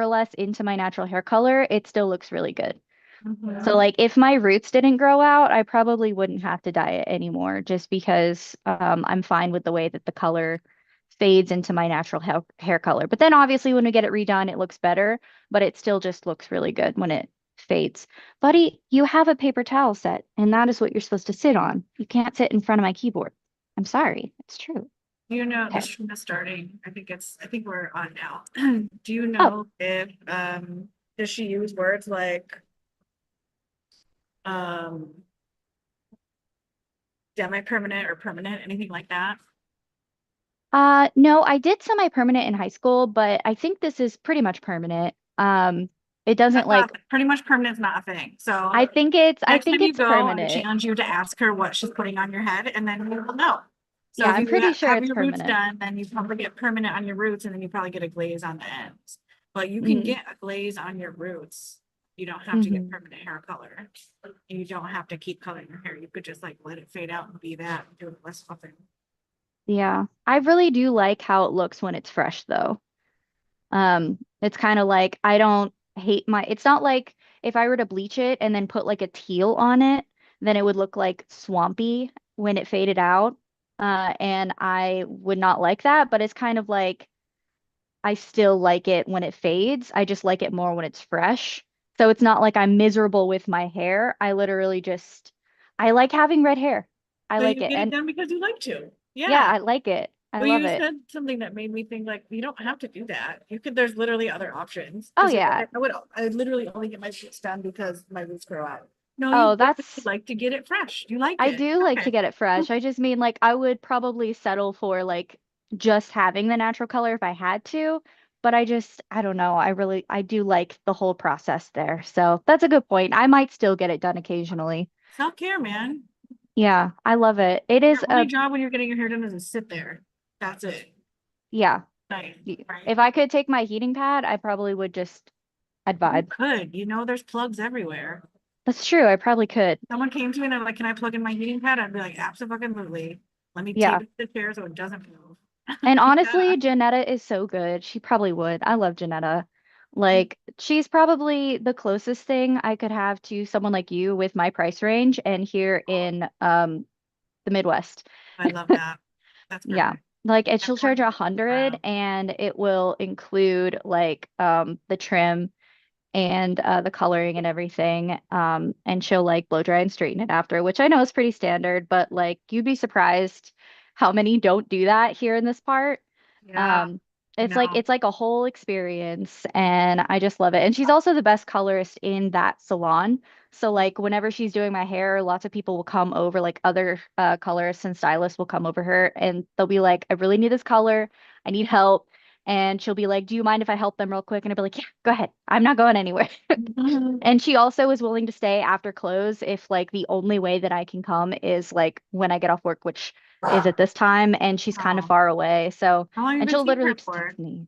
less into my natural hair color, it still looks really good. So Mhm. like if my roots didn't grow out, I probably wouldn't have to dye it anymore just because I'm fine with the way that the color fades into my natural hair color. But then obviously when we get it redone, it looks better, but it still just looks really good when it fades. Buddy, you have a paper towel set, and that is what you're supposed to sit on. You can't sit in front of my keyboard. I'm sorry. It's true. You know, Okay. this room is starting. I think we're on now. Do you Oh, know if does she use words like um semi-permanent or permanent, anything like that? no, I did semi-permanent in high school, but I think this is pretty much permanent. It doesn't That's not like pretty much permanent is not a thing. So I next think time you it's go, I would permanent. challenge you to ask her what she's putting on your head, and then you will know. So Yeah, if I'm you pretty sure have it's your roots permanent. done, then you probably get permanent on your roots, and then you probably get a glaze on the ends. But you can Mm-hmm. get a glaze on your roots. You don't have to get Mm-hmm. permanent hair color. And you don't have to keep coloring your hair. You could just like let it fade out and be that and do it less often. Yeah. I really do like how it looks when it's fresh though. It's kind of like I don't hate my it's not like if I were to bleach it and then put like a teal on it, then it would look like swampy when it faded out. And I would not like that, but it's kind of like I still like it when it fades. I just like it more when it's fresh. So it's not like I'm miserable with my hair. I literally just I like having red hair. I So like you it. get it And done because you like to. yeah, Yeah. I like it. I Well, love you it. said something that made me think like you don't have to do that. You could, there's literally other options. Oh Because you're yeah. like, I literally only get my roots done because my roots grow out. No, Oh, you literally that's like to get it fresh. You like I it. do like to Okay. get it fresh. I just mean like I would probably settle for like just having the natural color if I had to, but I don't know. I do like the whole process there. So that's a good point. I might still get it done occasionally. Self-care, man. Yeah, I love it. It Your is only job when you're getting your hair done is to sit there. That's it. yeah. Nice, right? If I could take my heating pad, I probably would just I'd You vibe. could. You know, there's plugs everywhere. That's true. I probably could. Someone came to me and they're like, "Can I plug in my heating pad?" I'd be like, "Absolutely. Let me tape Yeah. it to the chair so it doesn't move." And Yeah. honestly, Janetta is so good. She probably would. I love Janetta. Like, she's probably the closest thing I could have to someone like you with my price range and here in the Midwest. I love that. That's Yeah. perfect. Like, and she'll charge Everyone 100 around. and it will include like the trim and the coloring and everything. And she'll like blow dry and straighten it after, which I know is pretty standard, but like you'd be surprised how many don't do that here in this part. Yeah, Um, I know. it's like a whole experience and I just love it. And she's also the best colorist in that salon. So like whenever she's doing my hair, lots of people will come over, like other colorists and stylists will come over her and they'll be like, I really need this color. I need help. And she'll be like, do you mind if I help them real quick? And I'll be like, yeah, go ahead. I'm not going anywhere. Mhm. And she also is willing to stay after close if like the only way that I can come is like when I get off work, which is at this time, and she's kind of Oh, far away. So, how long have you and been she'll seeing literally her just for? text me.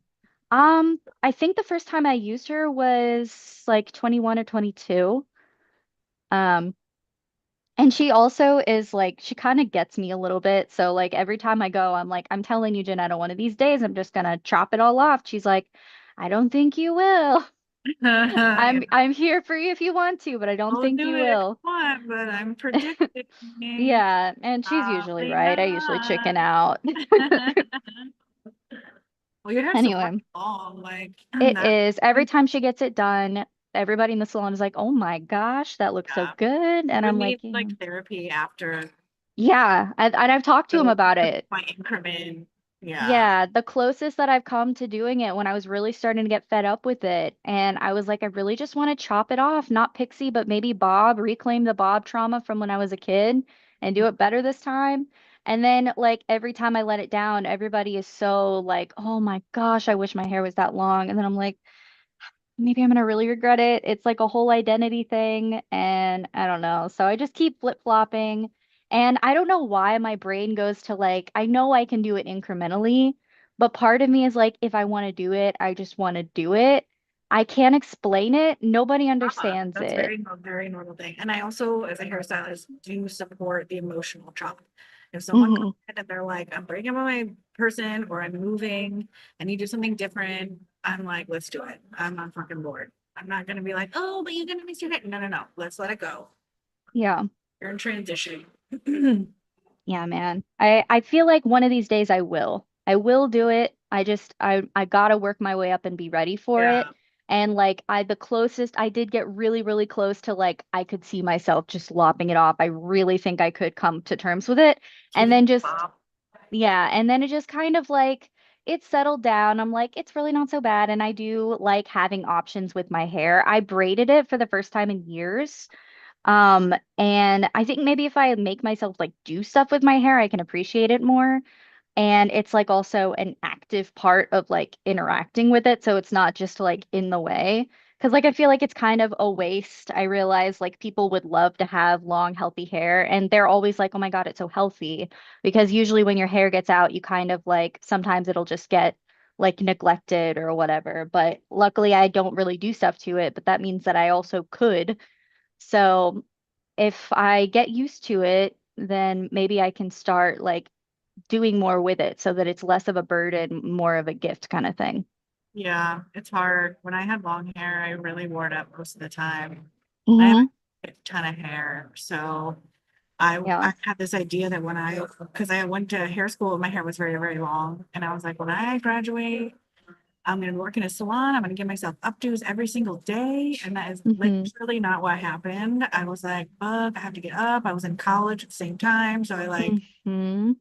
I think the first time I used her was like 21 or 22. Um, and she also is like she kind of gets me a little bit. So like every time I go, I'm like, I'm telling you, Janetta, one of these days I'm just gonna chop it all off. She's like, I don't think you will. Yeah. I'm here for you if you want to, but I don't I'll think do you it if will. you want, but I'm predicting Yeah, and she's usually probably right. I usually not. chicken out. Well, your hair's so Anyway, fucking long. Like it that. is every time she gets it done, everybody in the salon is like, "Oh my gosh, that looks so Yeah. good." You And would I'm need like, "Yeah." like therapy after Yeah, and I've talked to him the about it. my increment. Yeah. Yeah, the closest that I've come to doing it when I was really starting to get fed up with it. And I was like, I really just want to chop it off, not Pixie, but maybe Bob, reclaim the Bob trauma from when I was a kid and do it better this time. And then, like, every time I let it down, everybody is so like, oh my gosh, I wish my hair was that long. And then I'm like, maybe I'm gonna really regret it. It's like a whole identity thing, and I don't know. So I just keep flip-flopping. And I don't know why my brain goes to like, I know I can do it incrementally, but part of me is like, if I want to do it, I just want to do it. I can't explain it. Nobody understands That's it. very normal thing. And I also, as a hairstylist, do support the emotional chop. If someone comes Hmm. in and they're like, I'm breaking up with my person or I'm moving, I need to do something different. I'm like, let's do it. I'm not fucking bored. I'm not gonna be like, oh, but you're gonna miss your day. No, no, no. Let's let it go. Yeah. You're in transition. Yeah, man. I feel like one of these days I will. I will do it. I gotta work my way up and be ready for it. Yeah. And like the closest I did get really, really close to like I could see myself just lopping it off. I really think I could come to terms with it. And Keeping then just mom. yeah, and then it just kind of like it settled down. I'm like, it's really not so bad. And I do like having options with my hair. I braided it for the first time in years. And I think maybe if I make myself like do stuff with my hair, I can appreciate it more. And it's like also an active part of like interacting with it. So it's not just like in the way. Because like I feel like it's kind of a waste. I realize like people would love to have long, healthy hair. And they're always like, oh my God, it's so healthy. Because usually when your hair gets out, you kind of like sometimes it'll just get like neglected or whatever. But luckily I don't really do stuff to it. But that means that I also could. So if I get used to it, then maybe I can start like doing more with it so that it's less of a burden, more of a gift kind of thing. Yeah, it's hard. When I had long hair, I really wore it up most of the time. I have Hmm. a ton of hair, so Yeah. I had this idea that when because I went to hair school, my hair was very, very long, and I was like, when I graduate, I'm going to work in a salon. I'm going to give myself updos every single day. And that is Hmm. literally not what happened. I was like, fuck, I have to get up. I was in college at the same time. So I like Hmm.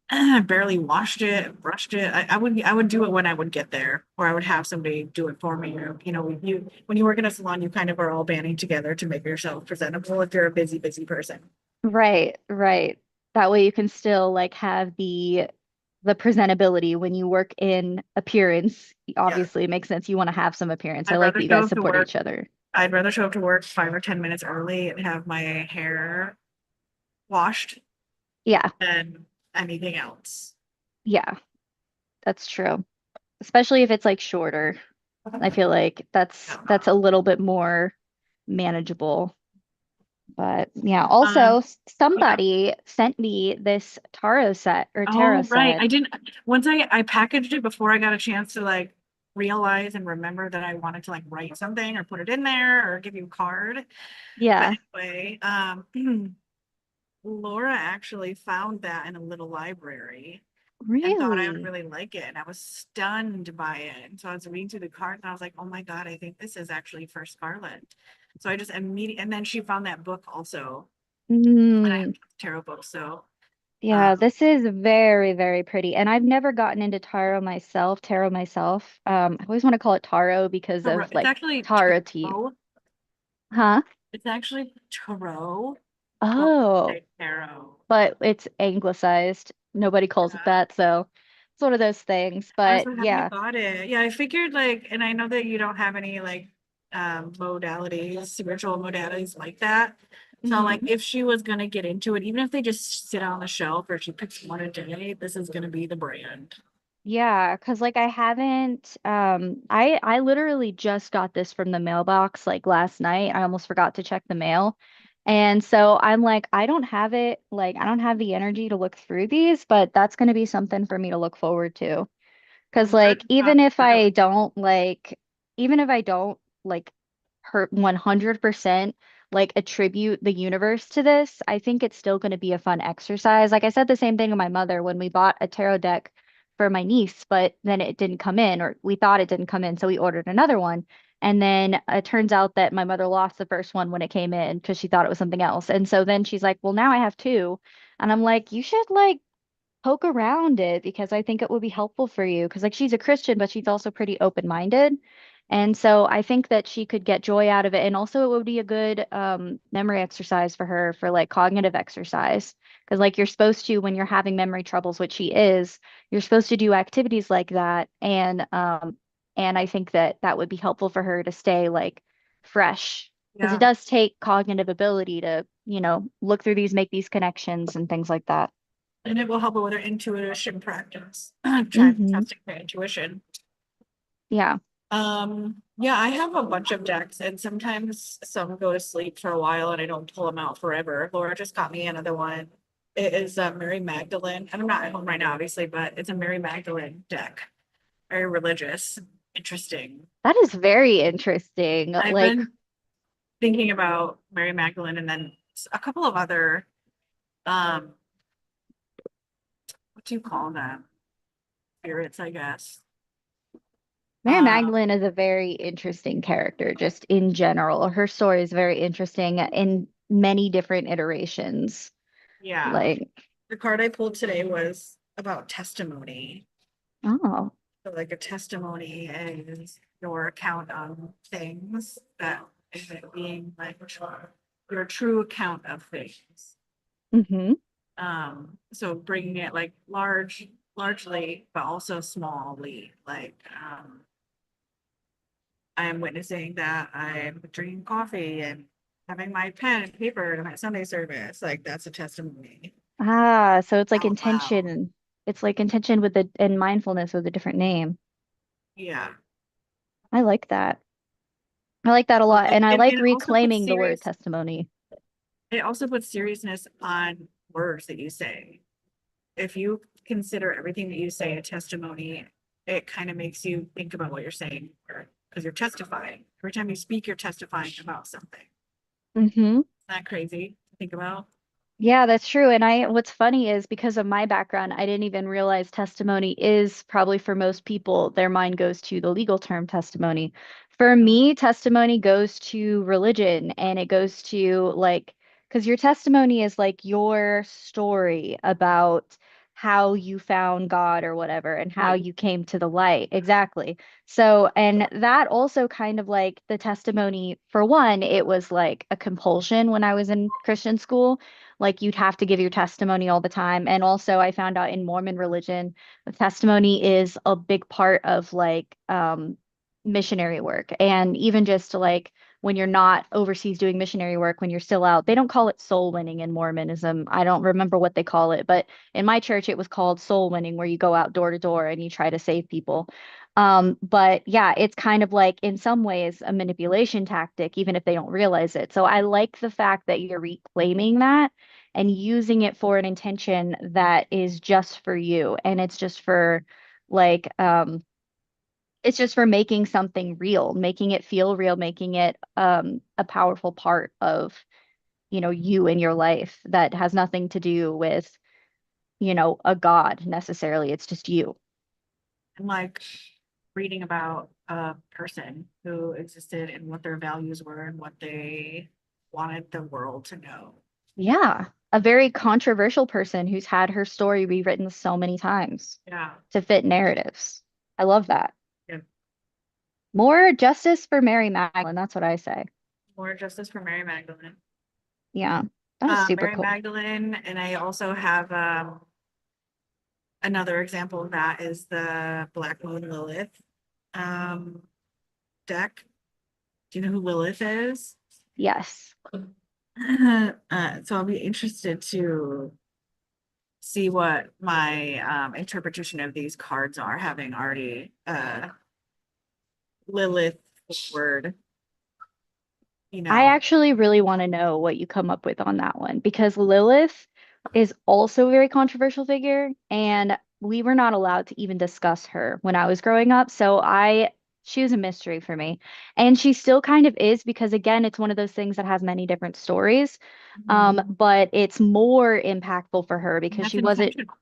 barely washed it, brushed it. I would do it when I would get there, or I would have somebody do it for me. Or, when you work in a salon, you kind of are all banding together to make yourself presentable if you're a busy, busy person. Right, right. That way you can still like have the presentability when you work in appearance. Yeah. Obviously, it makes sense. You want to have some appearance. I I'd like rather that you show guys up to support work. each other. I'd rather show up to work 5 or 10 minutes early and have my hair washed Yeah, than anything else. yeah, that's true. Especially if it's like shorter. I feel like that's a little bit more manageable. But yeah, Um, also oh yeah. somebody sent me this tarot Oh, right. set. I didn't, once I packaged it before I got a chance to like realize and remember that I wanted to like write something or put it in there or give you a card. But Yeah, anyway, Laura actually found that in a little library and thought I would really. really like it. And I was stunned by it. And so I was reading through the card and I was like, oh my God, I think this is actually for Scarlett. So I just immediately, and then she found that book also. And I have Mm, tarot books. So, yeah, um, this is very, very pretty. And I've never gotten into tarot myself. I always want to call it taro because of it's like actually taro tea. tarot. Huh? It's actually tarot, but we Oh, say tarot. but it's anglicized. Nobody calls it Yeah. that, so it's one of those things. I was But so happy you yeah. got it. Yeah, I figured like, and I know that you don't have any like modalities, spiritual modalities like that. So like Mhm. if she was gonna get into it, even if they just sit on the shelf or she picks one a day, this is gonna be the brand. Yeah, because like I haven't I literally just got this from the mailbox like last night. I almost forgot to check the mail. And so I'm like, I don't have it, like I don't have the energy to look through these, but that's going to be something for me to look forward to. Because I'm glad like you got even if I don't like hurt 100% like attribute the universe to this, I think it's still going to be a fun exercise. Like I said the same thing to my mother when we bought a tarot deck for my niece, but then it didn't come in, or we thought it didn't come in, so we ordered another one. And then it turns out that my mother lost the first one when it came in because she thought it was something else. And so then she's like, "Well, now I have two." And I'm like, "You should like poke around it because I think it would be helpful for you." Because like she's a Christian, but she's also pretty open-minded. And so I think that she could get joy out of it. And also it would be a good memory exercise for her for like cognitive exercise. Because like you're supposed to, when you're having memory troubles, which she is, you're supposed to do activities like that. And I think that that would be helpful for her to stay like fresh. Because it yeah. does take cognitive ability to, look through these, make these connections and things like that. And it will help her with her intuition practice. Trying Hmm. testing her intuition. Yeah. Yeah, I have a bunch of decks and sometimes some go to sleep for a while and I don't pull them out forever. Laura just got me another one. It is Mary Magdalene. And I'm not at home right now, obviously, but it's a Mary Magdalene deck. Very religious. interesting. That is very interesting. I've Like been thinking about Mary Magdalene and then a couple of other, um, what do you call them? Spirits, I guess. Mary Um, Magdalene is a very interesting character, just in general. Her story is very interesting in many different iterations. yeah. Like, The card I pulled today was about testimony. oh, So like a testimony is your account of things that is it being like your true account of things. mm-hmm. So bringing it like largely, but also smallly, like, I am witnessing that I'm drinking coffee and having my pen and paper to my Sunday service. Like that's a testimony Ah, so it's like out loud. intention. It's like intention with the and mindfulness with a different name. Yeah. I like that. I like that a So lot. And I and like it also puts reclaiming the word testimony. seriousness on words that you say. If you consider everything that you say a testimony, it kind of makes you think about what you're saying because you're testifying. Every time you speak, you're testifying about something. Mm-hmm. Isn't that crazy to think about? Yeah, that's true. And what's funny is because of my background, I didn't even realize testimony is probably for most people, their mind goes to the legal term testimony. For me, testimony goes to religion and it goes to like, because your testimony is like your story about how you found God or whatever and how What you you came to the light. Exactly. So, and that also kind of like the testimony, for one, it was like a compulsion when I was in Christian school like you'd have to give your testimony all the time. And also I found out in Mormon religion, the testimony is a big part of like missionary work. And even just like when you're not overseas doing missionary work, when you're still out, they don't call it soul winning in Mormonism. I don't remember what they call it, but in my church it was called soul winning, where you go out door to door and you try to save people. But yeah, it's kind of like in some ways a manipulation tactic, even if they don't realize it. So I like the fact that you're reclaiming that and using it for an intention that is just for you. And it's just for like, it's just for making something real, making it feel real, making it a powerful part of, you in your life that has nothing to do with, a God necessarily. It's just you. and like reading about a person who existed and what their values were and what they wanted the world to know. Yeah. A very controversial person who's had her story rewritten so many times Yeah. to fit narratives. I love that. Yeah. More justice for Mary Magdalene. That's what I say. More justice for Mary Magdalene. Yeah, that is super Mary cool. Magdalene, and I also have another example of that is the Black Moon Lilith um, deck. Do you know who Lilith is? Yes. So I'll be interested to see what my interpretation of these cards are, having already Lilith word, you I know. actually really want to know what you come up with on that one because Lilith is also a very controversial figure, and we were not allowed to even discuss her when I was growing up. So she was a mystery for me. And she still kind of is because, again, it's one of those things that has many different stories. Mhm. But it's more impactful for her And because that's she wasn't, intentional.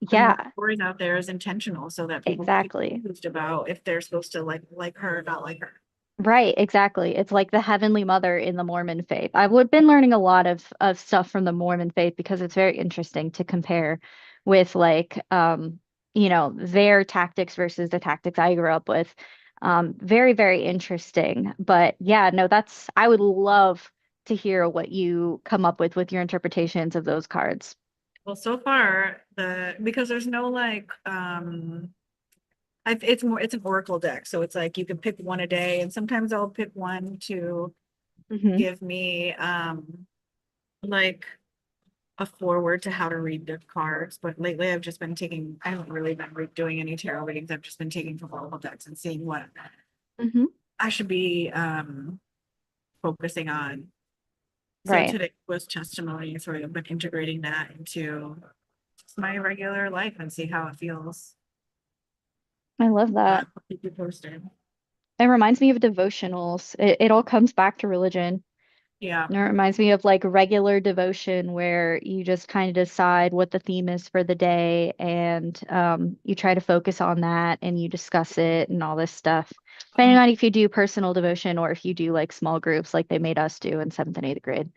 Putting those yeah, stories out there is intentional so that people don't get exactly. confused about if they're supposed to like her or not like her. Right, exactly. It's like the Heavenly Mother in the Mormon faith. I've been learning a lot of stuff from the Mormon faith because it's very interesting to compare with like their tactics versus the tactics I grew up with. Very, very interesting. But yeah, no, I would love to hear what you come up with your interpretations of those cards. Well, so far because there's no like it's an oracle deck, so it's like you can pick one a day, and sometimes I'll pick one to Hmm. give me like a forward to how to read the cards. But lately I haven't really been doing any tarot readings. I've just been taking from oracle decks and seeing what Hmm. I should be focusing on. So Right. today was testimony, so I've been integrating that into my regular life and see how it feels. I love that. I'll keep you posted. It reminds me of devotionals. It all comes back to religion. Yeah. And it reminds me of like regular devotion where you just kind of decide what the theme is for the day and you try to focus on that and you discuss it and all this stuff. Depending Um, on if you do personal devotion or if you do like small groups like they made us do in seventh and eighth grade.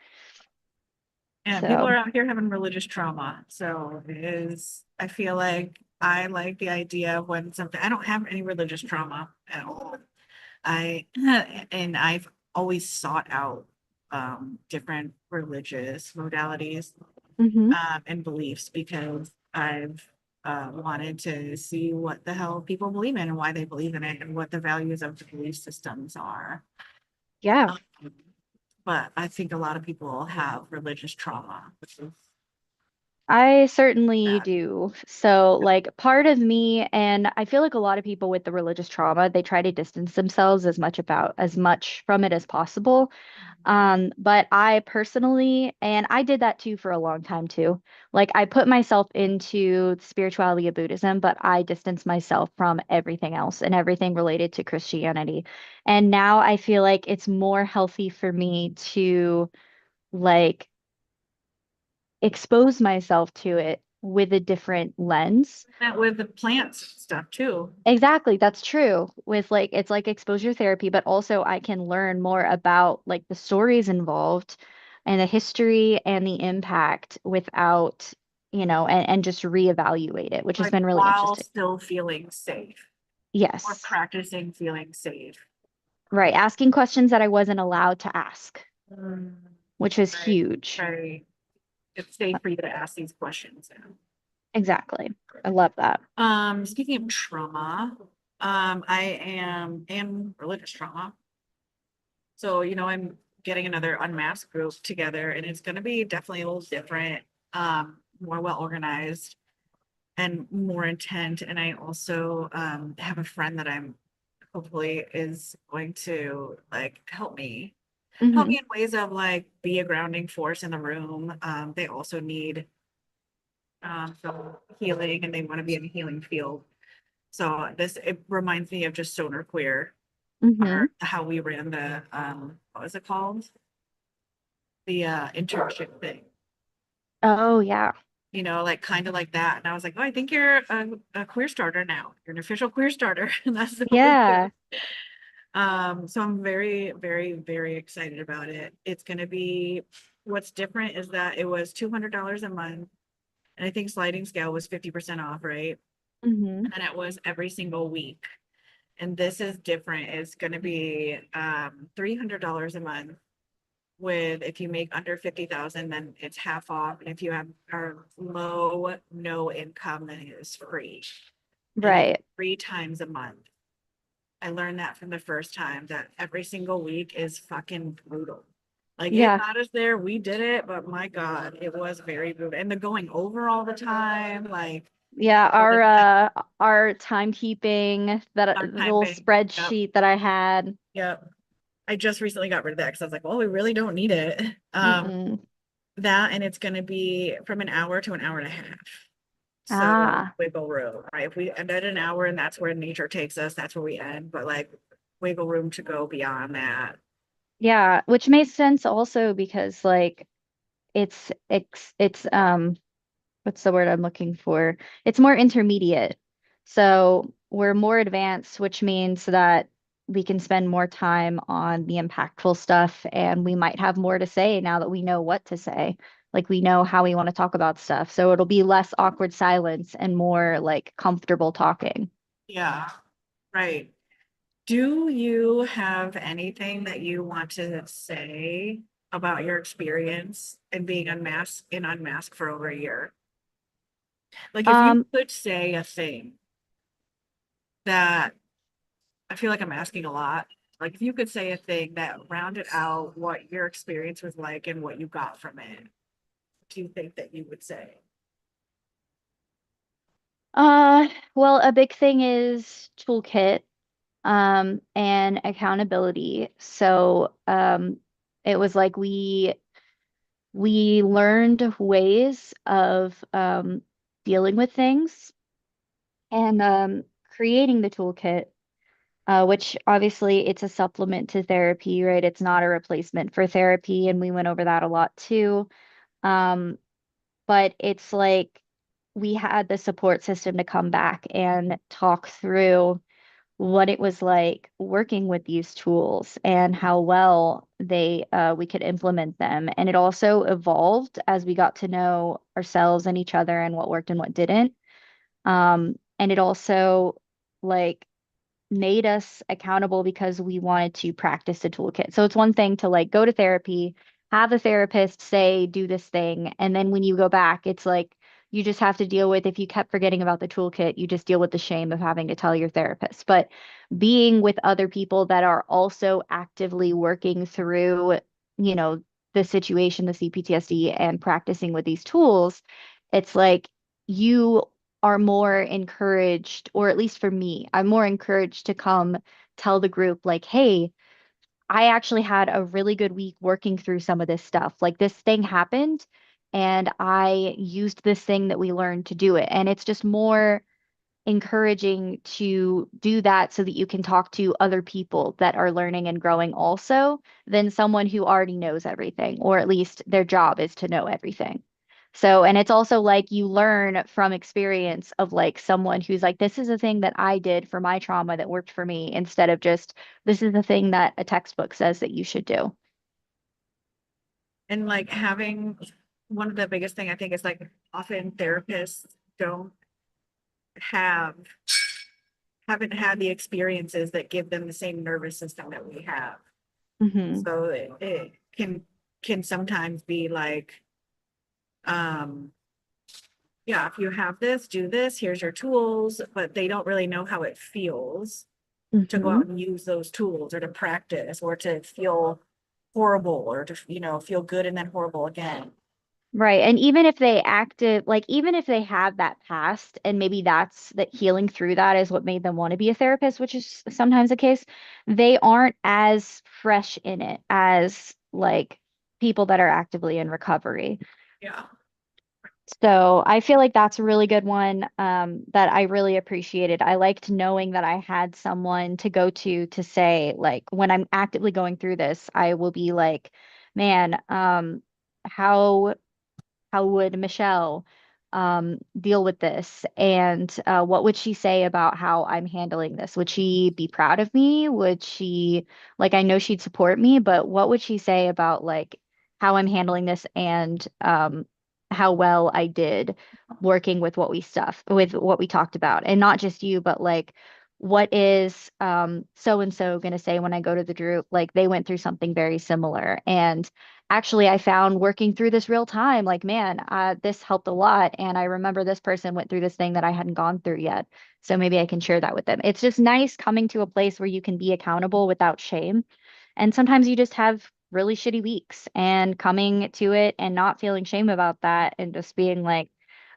and people So, are out here having religious trauma. So it is, I feel like I like the idea of when something, I don't have any religious trauma at all. I, and I've always sought out different religious modalities hmm and beliefs because I've wanted to see what the hell people believe in and why they believe in it and what the values of the belief systems are. yeah. Um, but I think a lot of people have religious trauma, which is I certainly bad. do. So, like, part of me, and I feel like a lot of people with the religious trauma, they try to distance themselves as much from it as possible. But I personally, and I did that too for a long time too. Like, I put myself into the spirituality of Buddhism, but I distanced myself from everything else and everything related to Christianity. And now I feel like it's more healthy for me to like expose myself to it with a different lens. That with the plants stuff too. Exactly, that's true. With like it's like exposure therapy, but also I can learn more about like the stories involved and the history and the impact without, and just reevaluate it, which has Like been really while interesting. still feeling safe or Yes. practicing feeling safe. Right. Asking questions that I wasn't allowed to ask, Mm, which is right, huge. right. It's safe for you to ask these questions now. Exactly. I love that. Speaking of trauma, I am religious trauma. So, I'm getting another unmasked group together and it's gonna be definitely a little different, more well organized and more intent. And I also have a friend that I'm hopefully is going to like help hmm me in ways of like be a grounding force in the room. They also need some healing and they want to be in a healing field. So this it reminds me of just Stoner Queer, hmm our how we ran the what was it called? The internship thing. Oh yeah. Like kind of like that. And I was like, oh, I think you're a queer starter now. You're an official queer starter, and that's what we do. Yeah. So I'm very, very, very excited about it. It's gonna be what's different is that it was $200 a month, and I think sliding scale was 50% off, right? hmm And it was every single week. And this is different. It's gonna be $300 a month with if you make under 50,000, then it's half off. And if you are low, no income, then it is free. And it's Right. 3 times a month. I learned that from the first time that every single week is fucking brutal. Like it Yeah. got us there, we did it, but my God, it was very brutal. And the going over all the time, like Yeah, all the our timekeeping that our the time little bank. Yep, spreadsheet that I had. yep. I just recently got rid of that because I was like, well, we really don't need it. Mm-mm. That and it's gonna be from an hour to an hour and a half. So Ah, wiggle room, right? If we end at an hour and that's where nature takes us, that's where we end. But like wiggle room to go beyond that. yeah, which makes sense also because like it's what's the word I'm looking for? It's more intermediate. So we're more advanced, which means that we can spend more time on the impactful stuff and we might have more to say now that we know what to say. Like we know how we want to talk about stuff. So it'll be less awkward silence and more like comfortable talking. Yeah, right. Do you have anything that you want to say about your experience and being unmasked for over a year? Like if you Um, could say a thing that I feel like I'm asking a lot. Like if you could say a thing that rounded out what your experience was like and what you got from it, what do you think that you would say? uh, well, a big thing is toolkit, and accountability. So, it was like we learned ways of dealing with things and creating the toolkit, which obviously it's a supplement to therapy, right? It's not a replacement for therapy, and we went over that a lot too. Um, but it's like we had the support system to come back and talk through what it was like working with these tools and how well we could implement them. And it also evolved as we got to know ourselves and each other and what worked and what didn't. And it also like made us accountable because we wanted to practice the toolkit. So it's one thing to like go to therapy, have a therapist say, do this thing. And then when you go back, it's like you just have to deal with if you kept forgetting about the toolkit, you just deal with the shame of having to tell your therapist. But being with other people that are also actively working through, you know, the situation, the CPTSD, and practicing with these tools, it's like you are more encouraged, or at least for me, I'm more encouraged to come tell the group, like, hey, I actually had a really good week working through some of this stuff. Like, this thing happened, and I used this thing that we learned to do it. And it's just more encouraging to do that so that you can talk to other people that are learning and growing also than someone who already knows everything, or at least their job is to know everything. So, and it's also like you learn from experience of like someone who's like, this is a thing that I did for my trauma that worked for me, instead of just, this is the thing that a textbook says that you should do. And like having one of the biggest thing I think is like often therapists don't have haven't had the experiences that give them the same nervous system that we have. Hmm. So it can sometimes be like, um, yeah, if you have this, do this, here's your tools, but they don't really know how it feels to go Hmm. out and use those tools or to practice or to feel horrible or to, feel good and then horrible again. Right. And even if they active, like even if they have that past and maybe that's that healing through that is what made them want to be a therapist, which is sometimes the case, they aren't as fresh in it as like people that are actively in recovery. Yeah. So I feel like that's a really good one, that I really appreciated. I liked knowing that I had someone to go to say, like, when I'm actively going through this, I will be like, man, how would Michelle deal with this? And what would she say about how I'm handling this? Would she be proud of me? Would she, like, I know she'd support me, but what would she say about like how I'm handling this and how well I did working with with what we talked about? And not just you, but like, what is so and so going to say when I go to the group? Like, they went through something very similar. And actually, I found working through this real time, like, man, this helped a lot. And I remember this person went through this thing that I hadn't gone through yet. So maybe I can share that with them. It's just nice coming to a place where you can be accountable without shame. And sometimes you just have really shitty weeks, and coming to it and not feeling shame about that and just being like,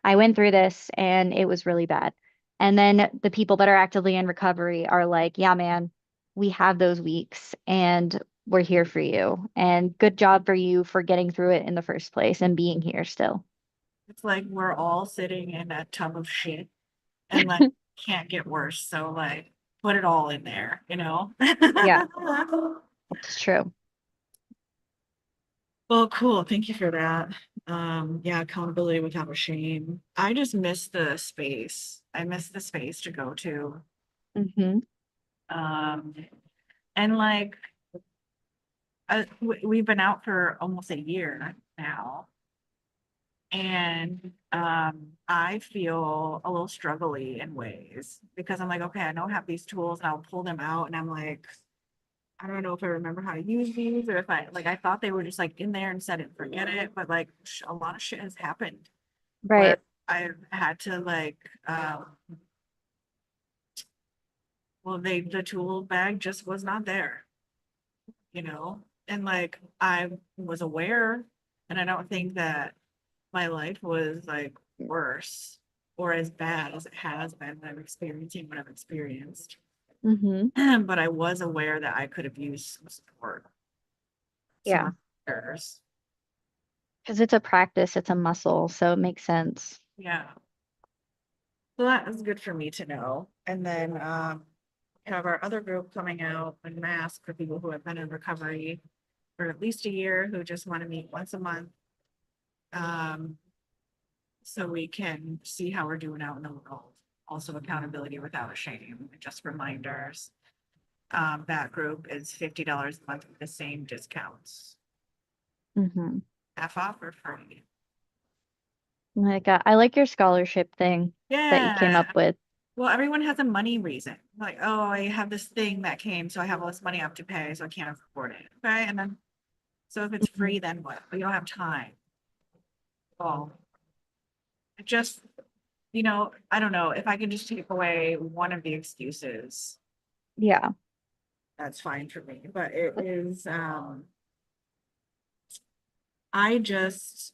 I went through this and it was really bad. And then the people that are actively in recovery are like, yeah, man, we have those weeks and we're here for you. And good job for you for getting through it in the first place and being here still. It's like we're all sitting in a tub of shit and like can't get worse. So like put it all in there. Yeah, it's true. Well, cool. Thank you for that. Yeah, accountability without shame. I just miss the space. I miss the space to go to. Hmm. Um, and like we've been out for almost a year now. And I feel a little struggly in ways because I'm like, okay, I know I have these tools and I'll pull them out and I'm like, I don't know if I remember how to use these or if I thought they were just like in there and set it and forget it, but like a lot of shit has happened where Right. I've had to like well the tool bag just was not there. And like I was aware and I don't think that my life was like worse or as bad as it has been when I'm experiencing what I've experienced. Hmm. But I was aware that I could have used some support, some Yeah. reminders. Because it's a practice, it's a muscle, so it makes sense. Yeah. So that is good for me to know. And then we have our other group coming out in mass for people who have been in recovery for at least a year who just want to meet once a month. Um, so we can see how we're doing out in the world. Also accountability without a shame, just reminders. That group is $50 a month with the same discounts. Hmm. Half off or free? Like, I like your scholarship thing that you came Yeah. up with. Well, everyone has a money reason. Like, oh, I have this thing that came, so I have all this money I have to pay, so I can't afford it. Okay. And then, so if it's Mhm. free, then what? But you don't have time. Well, it just, I don't know. If I can just take away one of the excuses, Yeah. that's fine for me. But it is, I just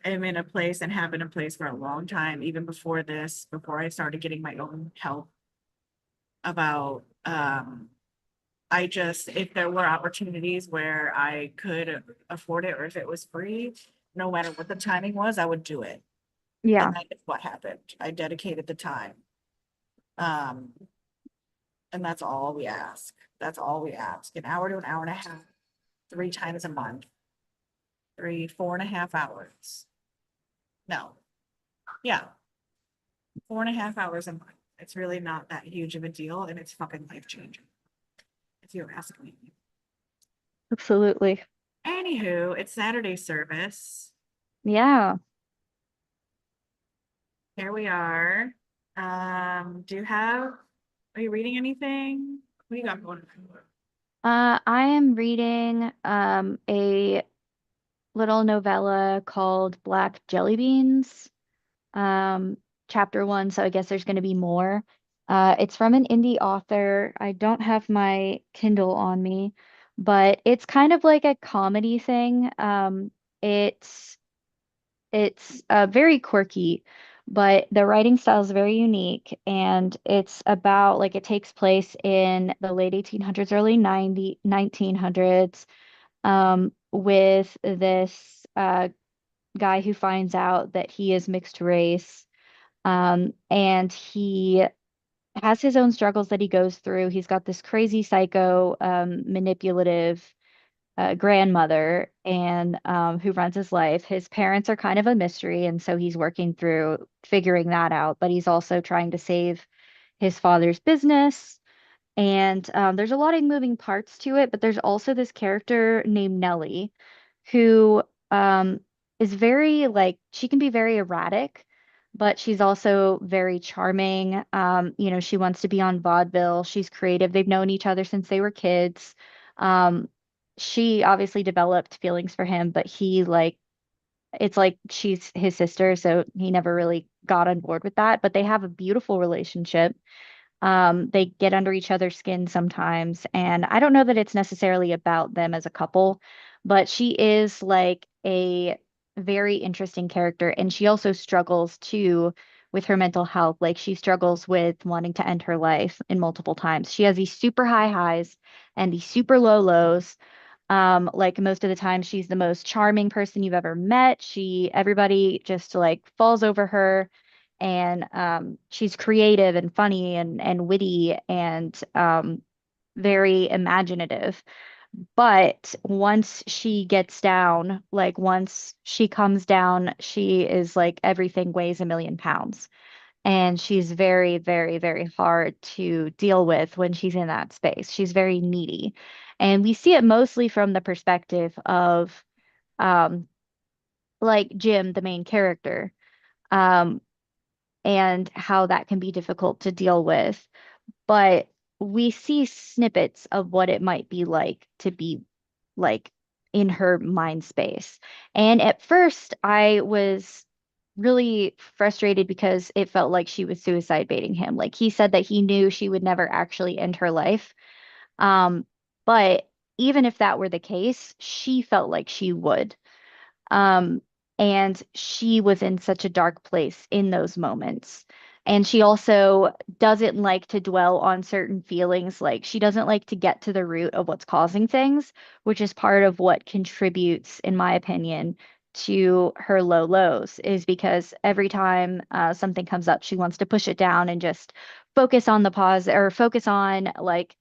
am in a place and have been in a place for a long time, even before this, before I started getting my own help about, I just, if there were opportunities where I could afford it or if it was free, no matter what the timing was, I would do it. And Yeah. that is what happened. I dedicated the time. Um, and that's all we ask. That's all we ask. An hour to an hour and a half, 3 times a month, 4.5 hours. No, yeah, 4.5 hours a month. It's really not that huge of a deal and it's fucking life changing, if you ask me. Absolutely. Anywho, it's Saturday service. Yeah. Here we are. Are you reading anything? What do you got going on? I am reading a little novella called Black Jelly Beans. Um, chapter one, so I guess there's going to be more. It's from an indie author. I don't have my Kindle on me, but it's kind of like a comedy thing. It's it's very quirky, but the writing style is very unique, and it's about like it takes place in the late 1800s, early 1900s, with this guy who finds out that he is mixed race, and he has his own struggles that he goes through. He's got this crazy psycho, manipulative grandmother and who runs his life. His parents are kind of a mystery, and so he's working through figuring that out. But he's also trying to save his father's business. And there's a lot of moving parts to it, but there's also this character named Nellie who is very like she can be very erratic, but she's also very charming. She wants to be on vaudeville. She's creative. They've known each other since they were kids. Um, she obviously developed feelings for him, but he like it's like she's his sister, so he never really got on board with that. But they have a beautiful relationship. They get under each other's skin sometimes, and I don't know that it's necessarily about them as a couple, but she is like a very interesting character, and she also struggles too with her mental health. Like she struggles with wanting to end her life in multiple times. She has these super high highs and these super low lows. Like most of the time, she's the most charming person you've ever met. Everybody just like falls over her, and she's creative and funny and witty and very imaginative. But once she gets down, like once she comes down, she is like everything weighs 1,000,000 pounds. And she's very, very, very hard to deal with when she's in that space. She's very needy. And we see it mostly from the perspective of um, like Jim, the main character, um, and how that can be difficult to deal with. But we see snippets of what it might be like to be like in her mind space. And at first, I was really frustrated because it felt like she was suicide baiting him. Like he said that he knew she would never actually end her life. Um, but even if that were the case, she felt like she would. Um, and she was in such a dark place in those moments. And she also doesn't like to dwell on certain feelings. Like she doesn't like to get to the root of what's causing things, which is part of what contributes, in my opinion, to her low lows is because every time something comes up, she wants to push it down and just focus on the pause or focus on like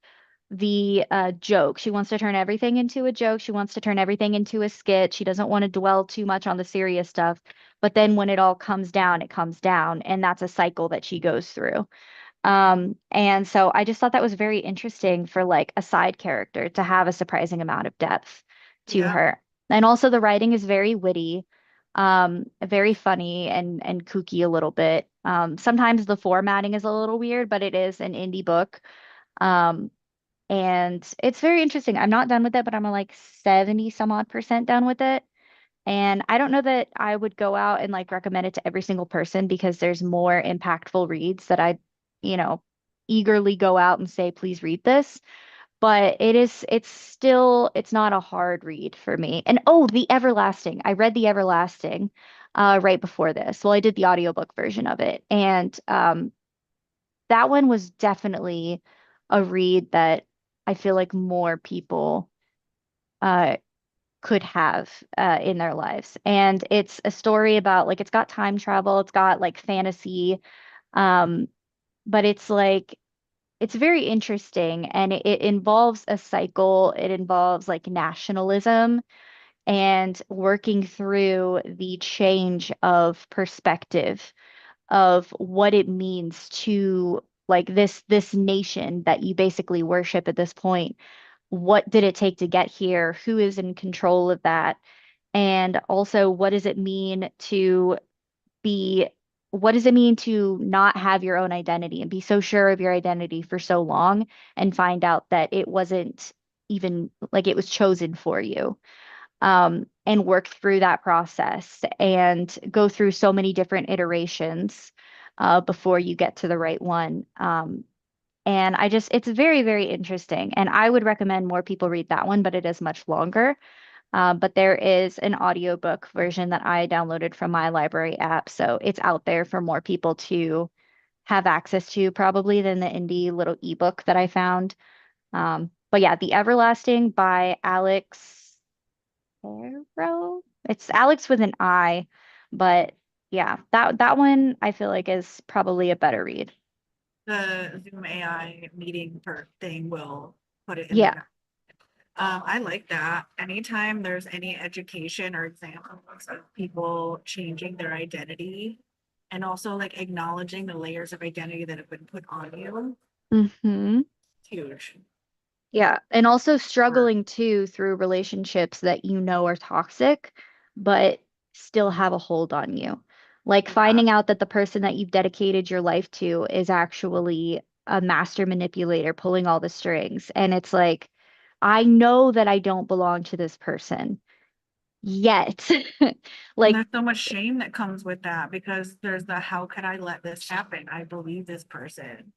the joke. She wants to turn everything into a joke. She wants to turn everything into a skit. She doesn't want to dwell too much on the serious stuff. But then when it all comes down, it comes down. And that's a cycle that she goes through. And so I just thought that was very interesting for like a side character to have a surprising amount of depth to Yeah. her. And also the writing is very witty, very funny and kooky a little bit. Sometimes the formatting is a little weird, but it is an indie book. Um, and it's very interesting. I'm not done with it, but I'm like 70 some odd percent done with it. And I don't know that I would go out and like recommend it to every single person because there's more impactful reads that I, you know, eagerly go out and say, please read this. But it's still, it's not a hard read for me. And oh, The Everlasting. I read The Everlasting right before this. Well, I did the audiobook version of it. And that one was definitely a read that I feel like more people uh could have in their lives. And it's a story about like it's got time travel, it's got like fantasy, um, but it's like it's very interesting and it involves a cycle. It involves like nationalism and working through the change of perspective of what it means to like this nation that you basically worship at this point. What did it take to get here? Who is in control of that? And also, be, what does it mean to not have your own identity and be so sure of your identity for so long and find out that it wasn't even like it was chosen for you? And work through that process and go through so many different iterations before you get to the right one. And it's very, very interesting. And I would recommend more people read that one, but it is much longer. But there is an audiobook version that I downloaded from my library app. So it's out there for more people to have access to, probably than the indie little ebook that I found. But yeah, The Everlasting by Alex Arrow. It's Alex with an I, but yeah, that one I feel like is probably a better read. The Zoom AI meeting per thing will put it in the Yeah. doc. I like that. Anytime there's any education or examples of people changing their identity and also like acknowledging the layers of identity that have been put on you, Hmm. it's huge. Yeah. And also Or struggling too through relationships that you know are toxic, but still have a hold on you. Like yeah, finding out that the person that you've dedicated your life to is actually a master manipulator pulling all the strings. And it's like, I know that I don't belong to this person yet. and Like, there's so much shame that comes with that because there's the how could I let this happen? I believe this person.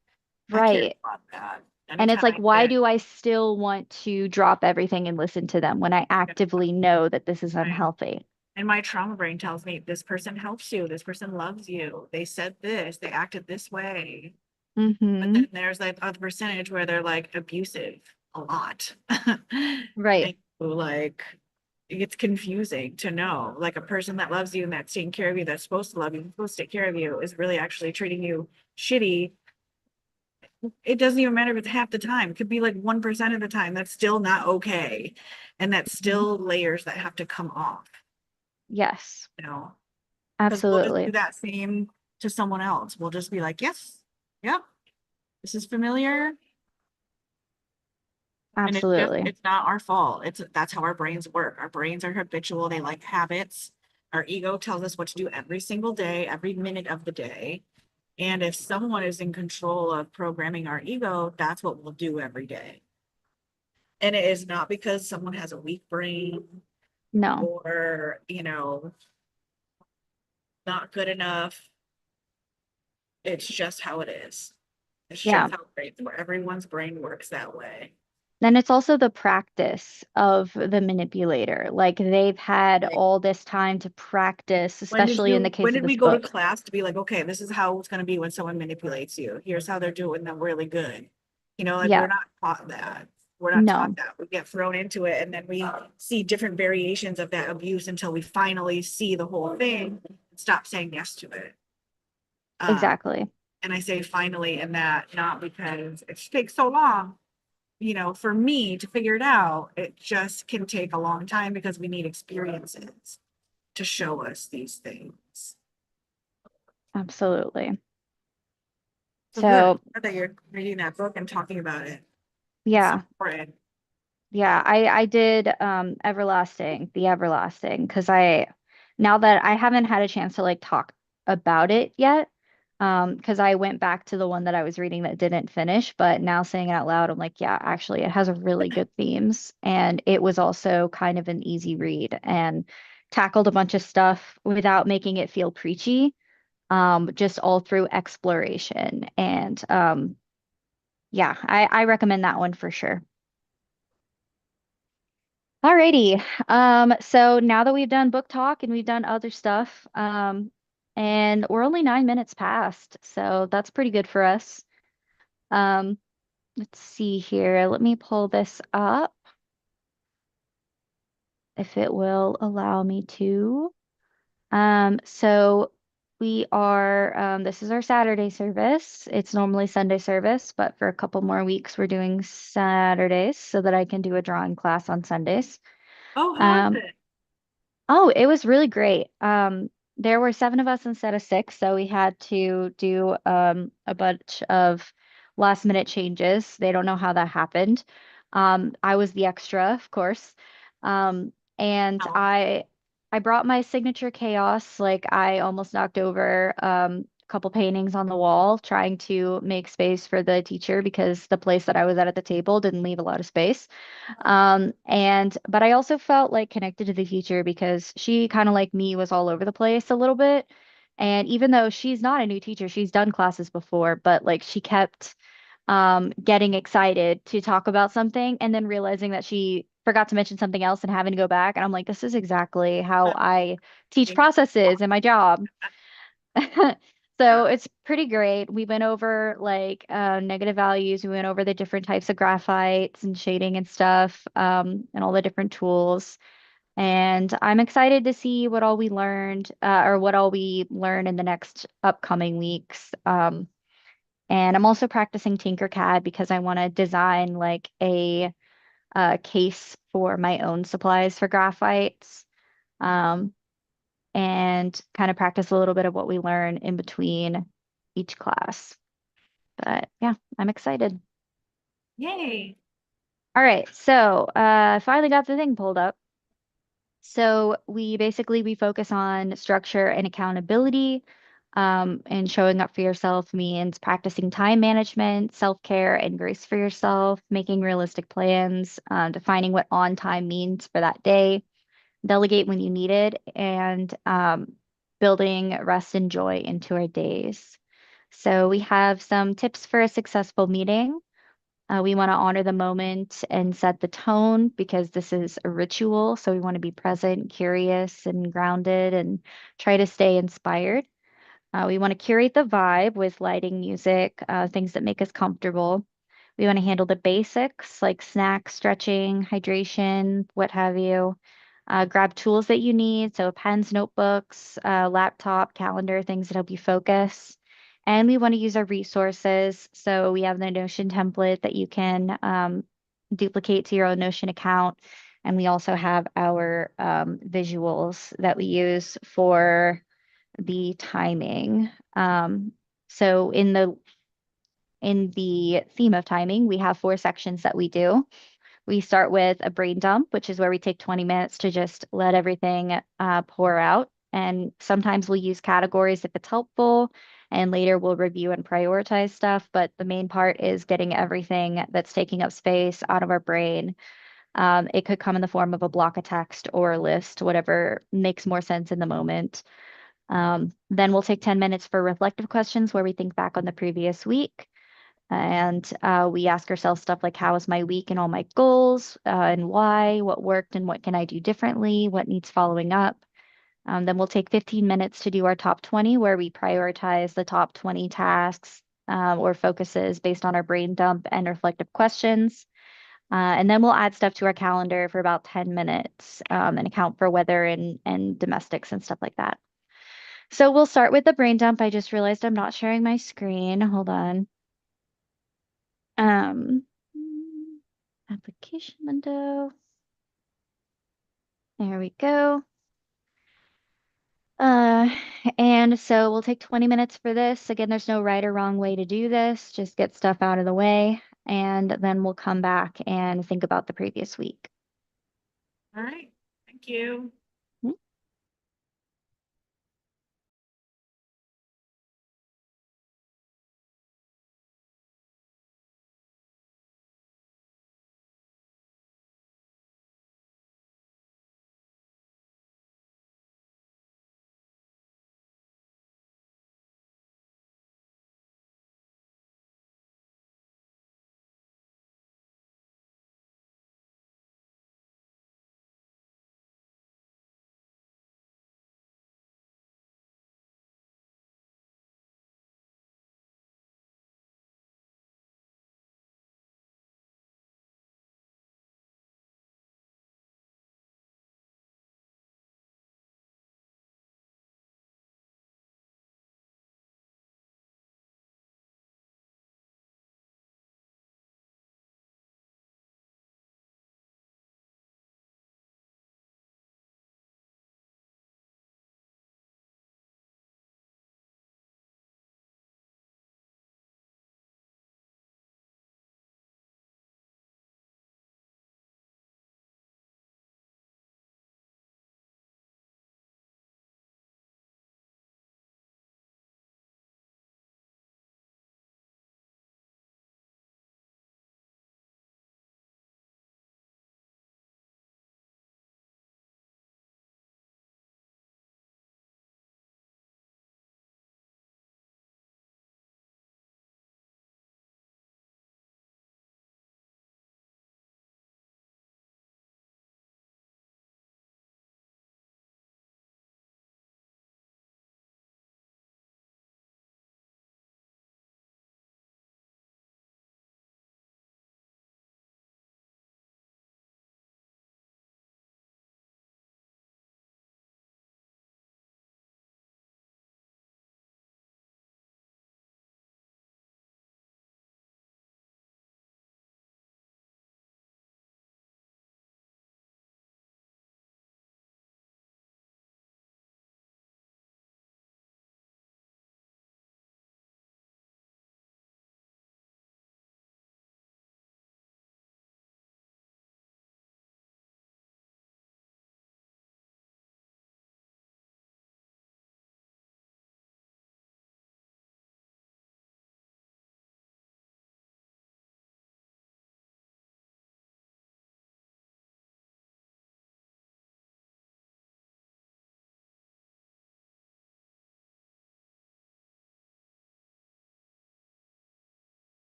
I care right. about that. And it's Anytime like, I why get do I still want to drop everything and listen to them when I actively know that this is right. unhealthy? And my trauma brain tells me this person helps you, this person loves you, they said this, they acted this way. But Hmm. then there's that other percentage where they're like abusive a lot. Right. And like it's confusing to know like a person that loves you and that's taking care of you, that's supposed to love you, supposed to take care of you, is really actually treating you shitty. It doesn't even matter if it's half the time. It could be like 1% of the time. That's still not okay. And that's Mhm. still layers that have to come off, Yes, you know, because we'll just do absolutely. that same to someone else. We'll just be like, yes, yep, this is familiar. And Absolutely. it's not our fault. That's how our brains work. Our brains are habitual. They like habits. Our ego tells us what to do every single day, every minute of the day. And if someone is in control of programming our ego, that's what we'll do every day. And it is not because someone has a weak brain No. or, not good enough. It's just how it is. It's Yeah. just how brains work. Everyone's brain works that way. Then it's also the practice of the manipulator. Like they've had Like, all this time to practice, especially in the when case of did we this go to book. class to be like, okay, this is how it's going to be when someone manipulates you. Here's how they're doing them really good. Like we're Yeah. not taught that. We're not taught No, that. We get thrown into it and then we see different variations of that abuse until we finally see the whole thing and stop saying yes to it. Uh, exactly. and I say finally in that not because it takes so long, for me to figure it out. It just can take a long time because we need experiences to show us these things. Absolutely. So good So, that you're reading that book and talking about it. It's so yeah. important. Yeah, I did Everlasting, The Everlasting, because I now that I haven't had a chance to like talk about it yet, because I went back to the one that I was reading that didn't finish, but now saying it out loud, I'm like, yeah, actually it has a really good themes, and it was also kind of an easy read and tackled a bunch of stuff without making it feel preachy, just all through exploration. And yeah, I recommend that one for sure. Alrighty. So now that we've done book talk and we've done other stuff, and we're only 9 minutes past, so that's pretty good for us. Um, let's see here. Let me pull this up if it will allow me to. So we are, this is our Saturday service. It's normally Sunday service, but for a couple more weeks, we're doing Saturdays so that I can do a drawing class on Sundays. Oh, how was Um, it? Oh, it was really great. There were seven of us instead of six, so we had to do a bunch of last minute changes. They don't know how that happened. I was the extra, of course. And Oh, I brought my signature chaos. Like I almost knocked over a couple paintings on the wall trying to make space for the teacher because the place that I was at the table didn't leave a lot of space. But I also felt like connected to the teacher because she kind of like me was all over the place a little bit. And even though she's not a new teacher, she's done classes before, but like she kept getting excited to talk about something and then realizing that she forgot to mention something else and having to go back. And I'm like, this is exactly how I teach processes in my job. So yeah. it's pretty great. We went over like negative values. We went over the different types of graphites and shading and stuff, and all the different tools. And I'm excited to see what all we learned, or what all we learn in the next upcoming weeks. And I'm also practicing Tinkercad because I want to design like a case for my own supplies for graphites. Um, and kind of practice a little bit of what we learn in between each class. But yeah, I'm excited. Yay. All right, so I finally got the thing pulled up. So we focus on structure and accountability. And showing up for yourself means practicing time management, self-care, and grace for yourself, making realistic plans, defining what on time means for that day, delegate when you need it, and building rest and joy into our days. So we have some tips for a successful meeting. We want to honor the moment and set the tone because this is a ritual. So we want to be present, curious, and grounded and try to stay inspired. We want to curate the vibe with lighting, music, things that make us comfortable. We want to handle the basics like snacks, stretching, hydration, what have you. Grab tools that you need, so pens, notebooks, laptop, calendar, things that help you focus. And we want to use our resources. So we have the Notion template that you can duplicate to your own Notion account. And we also have our visuals that we use for the timing. So in the theme of timing, we have four sections that we do. We start with a brain dump, which is where we take 20 minutes to just let everything pour out. And sometimes we'll use categories if it's helpful, and later we'll review and prioritize stuff. But the main part is getting everything that's taking up space out of our brain. It could come in the form of a block of text or a list, whatever makes more sense in the moment. Then we'll take 10 minutes for reflective questions where we think back on the previous week. And we ask ourselves stuff like, how was my week and all my goals, and why, what worked and what can I do differently, what needs following up. Then we'll take 15 minutes to do our top 20, where we prioritize the top 20 tasks or focuses based on our brain dump and reflective questions. And then we'll add stuff to our calendar for about 10 minutes and account for weather and domestics and stuff like that. So we'll start with the brain dump. I just realized I'm not sharing my screen. Hold on. Um, Application window. There we go. Uh, and so we'll take 20 minutes for this. Again, there's no right or wrong way to do this. Just get stuff out of the way, and then we'll come back and think about the previous week. All right. Thank you.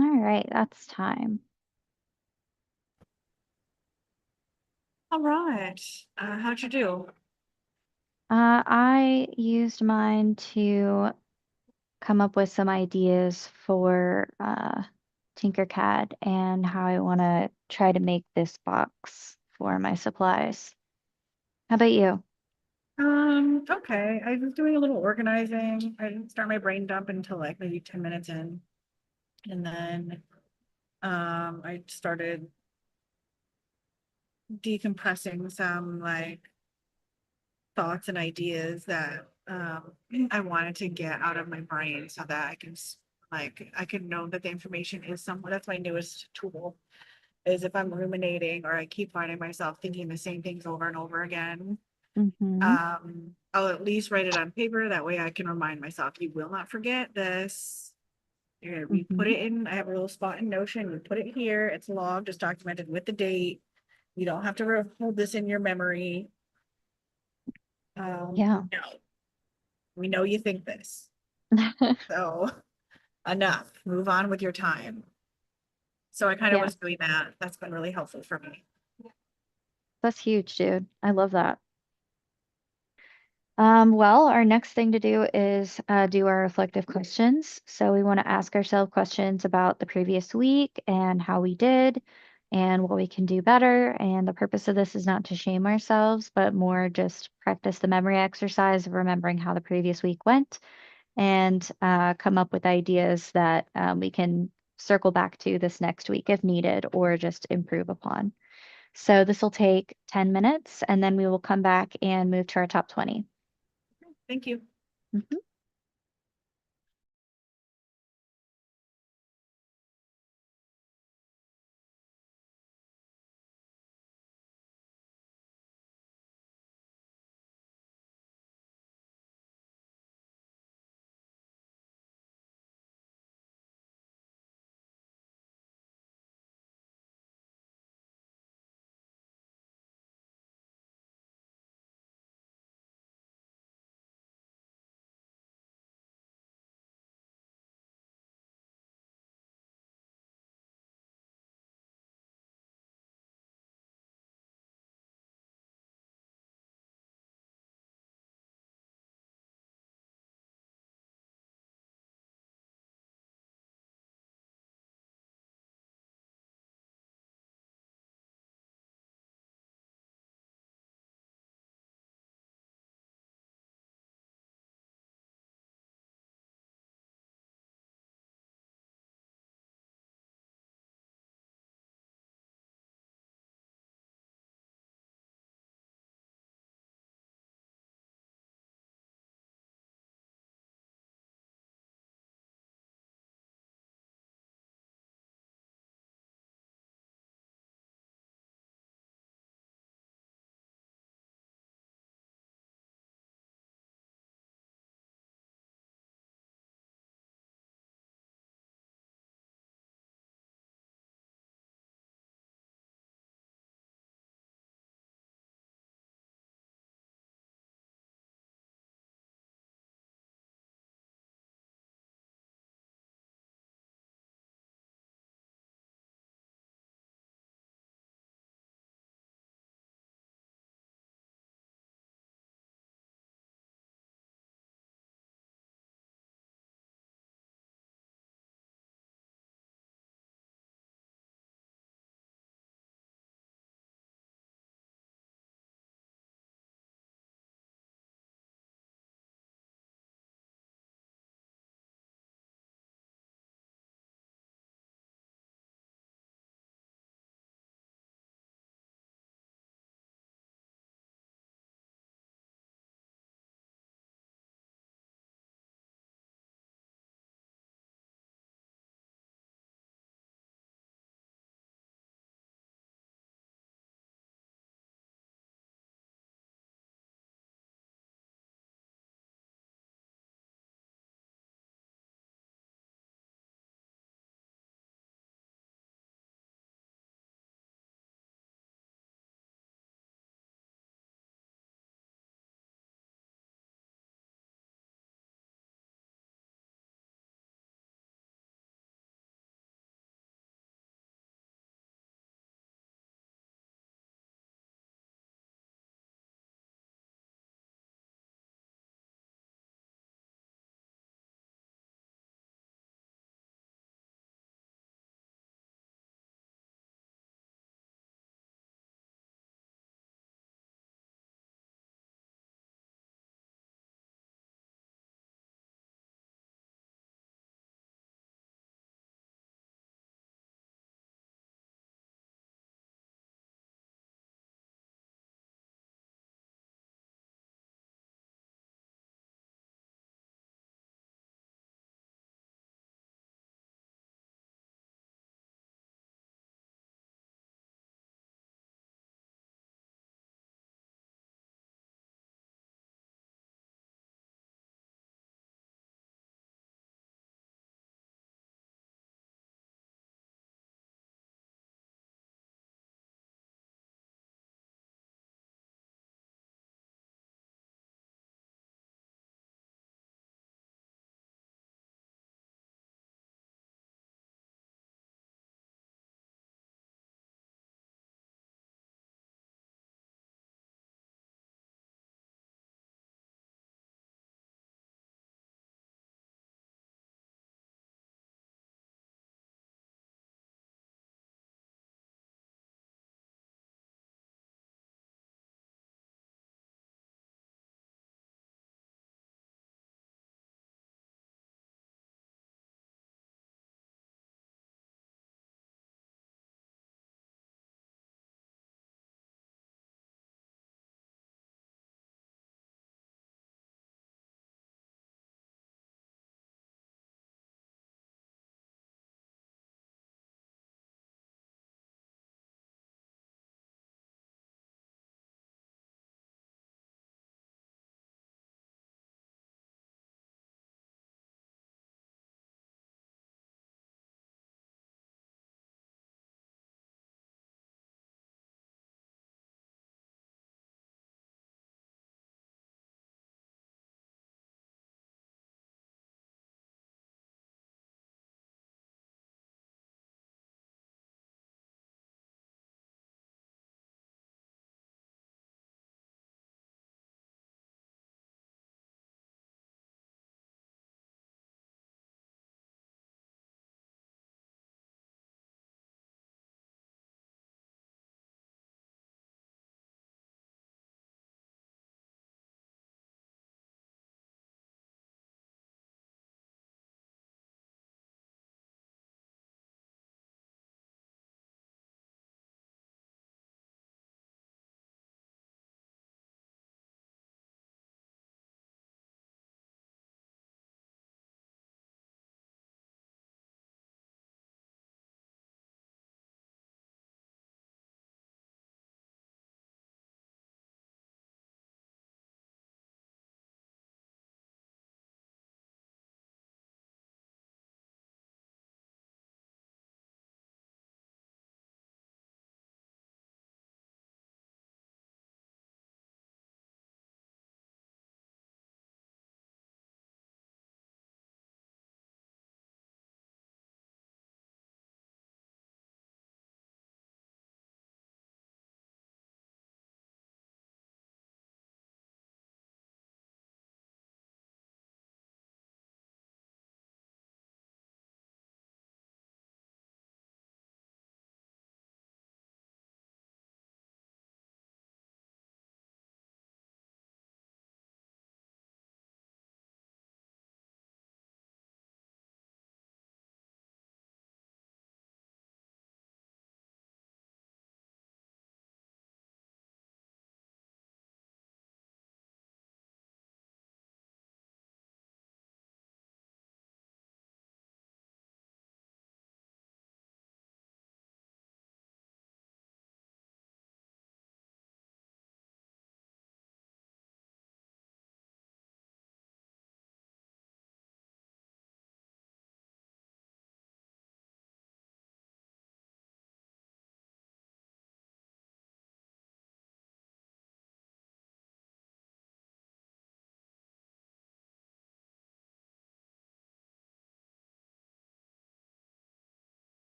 All right, that's time. All right. How'd you do? I used mine to come up with some ideas for Tinkercad and how I want to try to make this box for my supplies. How about you? Okay. I was doing a little organizing. I didn't start my brain dump until like maybe 10 minutes in. And then I started decompressing some like thoughts and ideas that I wanted to get out of my brain so that I can like I can know that the information is somewhere. That's my newest tool. Is if I'm ruminating or I keep finding myself thinking the same things over and over again, Mm-hmm. I'll at least write it on paper. That way I can remind myself, you will not forget this. We put Mm-hmm. it in, I have a little spot in Notion. We put it here. It's logged, it's documented with the date. You don't have to hold this in your memory. Yeah. No, we know you think this. So enough. Move on with your time. So I kind of Yeah, was doing that. That's been really helpful for me. that's huge, dude. I love that. Well, our next thing to do is do our reflective questions. So we want to ask ourselves questions about the previous week and how we did and what we can do better. And the purpose of this is not to shame ourselves, but more just practice the memory exercise of remembering how the previous week went and come up with ideas that we can circle back to this next week if needed or just improve upon. So this will take 10 minutes and then we will come back and move to our top 20. Thank you. Mhm.